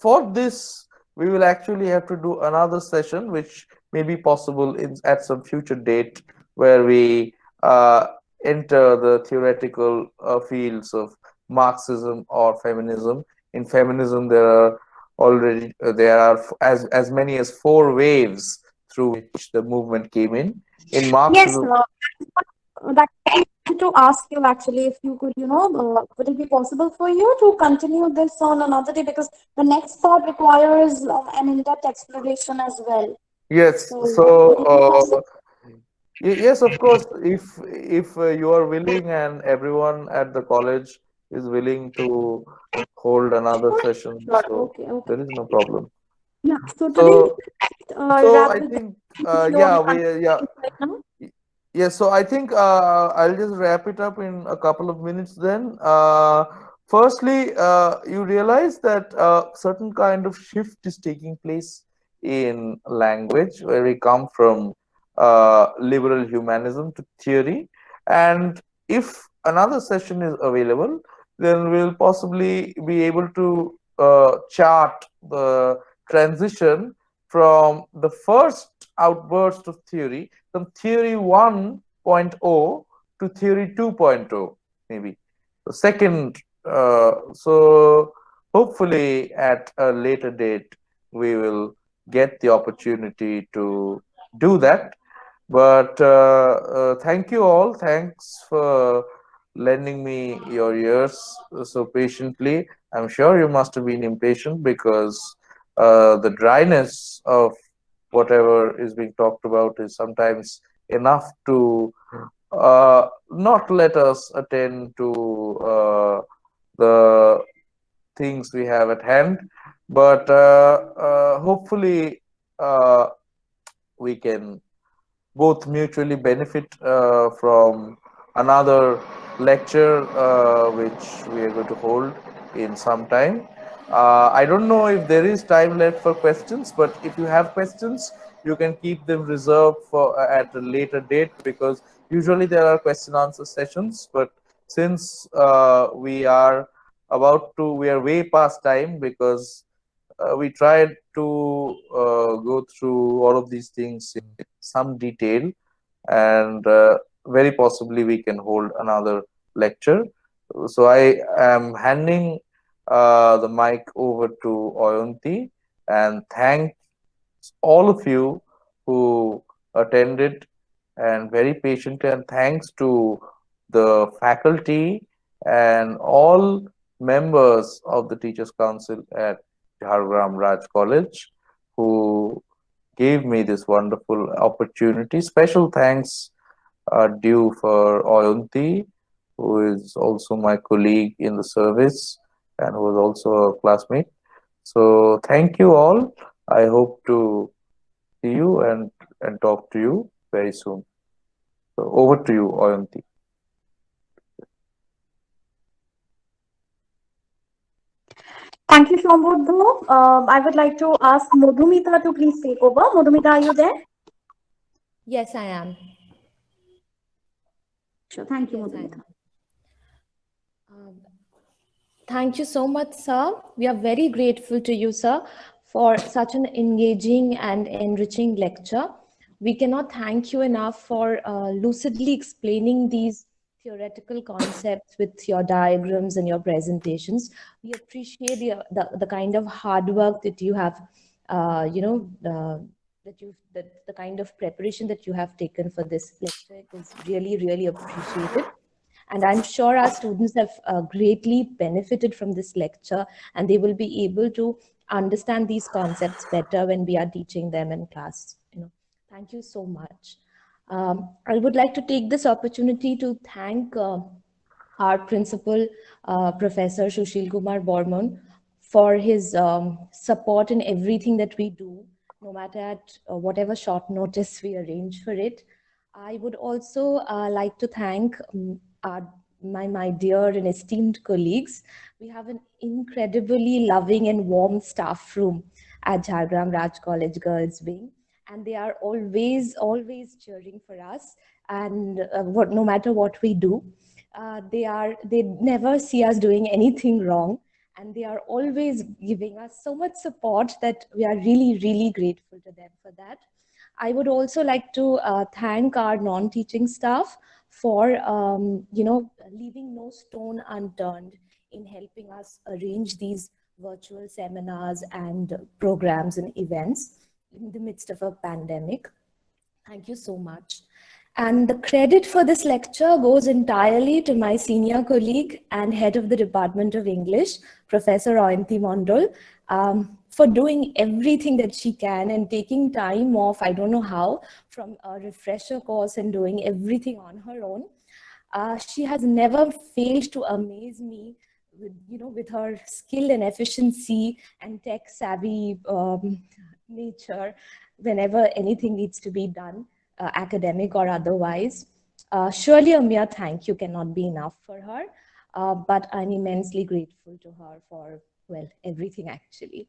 for this, we will actually have to do another session, which may be possible at some future date, where we enter the theoretical fields of Marxism or feminism. In feminism, there are as many as four waves through which the movement came in. In Yes, Marxism, that I wanted to ask you actually if you could, would it be possible for you to continue this on another day because the next part requires an in-depth exploration as well. yes. So So would it be possible? Yes, of course. If you are willing and everyone at the college is willing to hold another Sure, session, sure. so Okay, okay. there is no problem. Yeah. So today we So can so wrap I this up think if you yeah want to we yeah. continue right now. Yes, so I think I'll just wrap it up in a couple of minutes then. Firstly, you realize that certain kind of shift is taking place in language where we come from liberal humanism to theory. And if another session is available, then we'll possibly be able to chart the transition from the first outburst of theory from theory 1.0 to theory 2.0, maybe. The second, so hopefully at a later date, we will get the opportunity to do that. But thank you all. Thanks for lending me your ears so patiently. I'm sure you must have been impatient because the dryness of whatever is being talked about is sometimes enough to not let us attend to the things we have at hand. But hopefully, uh, we can both mutually benefit from another lecture which we are going to hold in some time. I don't know if there is time left for questions, but if you have questions, you can keep them reserved for at a later date because usually there are question answer sessions. But since we are way past time because we tried to go through all of these things in some detail, and very possibly we can hold another lecture. So I am handing the mic over to Oyunti and thank all of you who attended and very patiently, and thanks to the faculty and all members of the Teachers Council at Jhargram Raj College who gave me this wonderful opportunity. Special thanks are due for Oyunti, who is also my colleague in the service and who was also a classmate. So thank you all. I hope to see you and talk to you very soon. So over to you, Oyunti. Thank you, Shambhodho. I would like to ask Madhumita to please take over. Madhumita, are you there? Yes, I am. Sure. Thank you, Yes, I Madhumita. am. Um, Thank you so much, sir. We are very grateful to you, sir, for such an engaging and enriching lecture. We cannot thank you enough for lucidly explaining these theoretical concepts with your diagrams and your presentations. We appreciate the kind of hard work that you have, the kind of preparation that you have taken for this lecture is really, really appreciated. And I'm sure our students have greatly benefited from this lecture, and they will be able to understand these concepts better when we are teaching them in class. Thank you so much. I would like to take this opportunity to thank our principal, Professor Sushil Kumar Borman, for his support in everything that we do, no matter at whatever short notice we arrange for it. I would also like to thank my dear and esteemed colleagues. We have an incredibly loving and warm staff room at Jhargram Raj College Girls Wing, and they are always cheering for us. And no matter what we do, they never see us doing anything wrong, and they are always giving us so much support that we are really grateful to them for that. I would also like to thank our non-teaching staff for leaving no stone unturned in helping us arrange these virtual seminars and programs and events in the midst of a pandemic. Thank you so much. And the credit for this lecture goes entirely to my senior colleague and head of the Department of English, Professor Oyanti Mondol, for doing everything that she can and taking time off, I don't know how, from a refresher course and doing everything on her own. She has never failed to amaze me with, with her skill and efficiency and tech savvy nature whenever anything needs to be done, academic or otherwise. Surely a mere thank you cannot be enough for her, but I'm immensely grateful to her for, well, everything actually.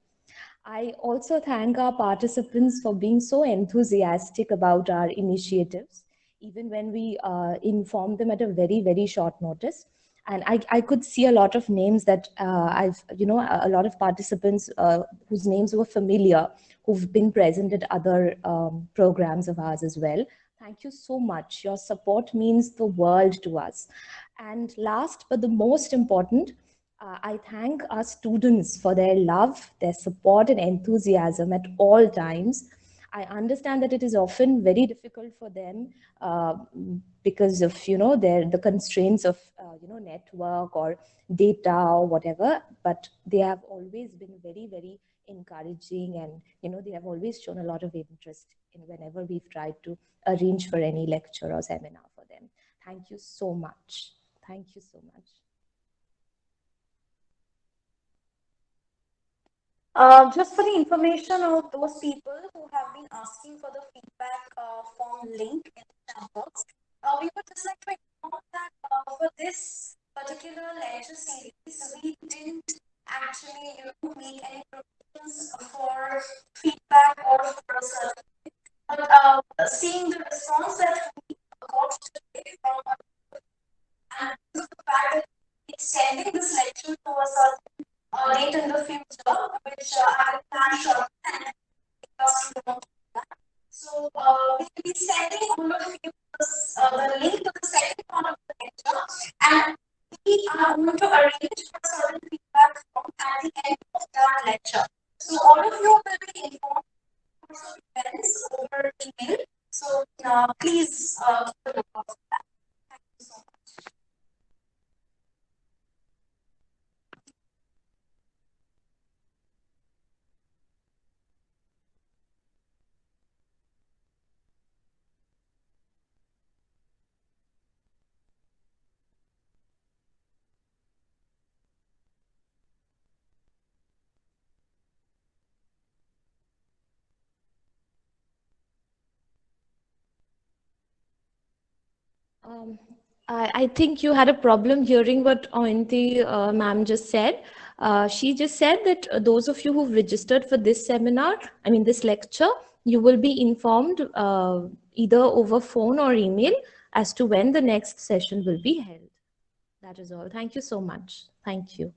I also thank our participants for being so enthusiastic about our initiatives, even when we informed them at a very, very short notice. And I could see a lot of names that a lot of participants whose names were familiar, who've been present at other programs of ours as well. Thank you so much. Your support means the world to us. And last, but the most important, I thank our students for their love, their support and enthusiasm at all times. I understand that it is often very difficult for them because of, the constraints of, network or data or whatever, but they have always been very, very encouraging, and, they have always shown a lot of interest in whenever we've tried to arrange for any lecture or seminar for them. Thank you so much. Thank you so much. Just for the information of those people who have been asking for the feedback form link in the chat box, we would just like to inform that for this particular lecture series, we didn't actually make any provisions for feedback or for a certificate. But seeing the response that we got today from and the fact that extending this lecture to a certain date in the future, which I will plan shortly and us to know that. So we will be sending all of you the link to the second part of the lecture, and we are going to arrange for certain feedback form at the end of that lecture. So all of you will be informed of events over email. So please keep a lookout for that. Thank you so much. I think you had a problem hearing what Oyanti ma'am just said. She just said that those of you who've registered for this seminar, I mean this lecture, you will be informed either over phone or email as to when the next session will be held. That is all. Thank you so much. Thank you.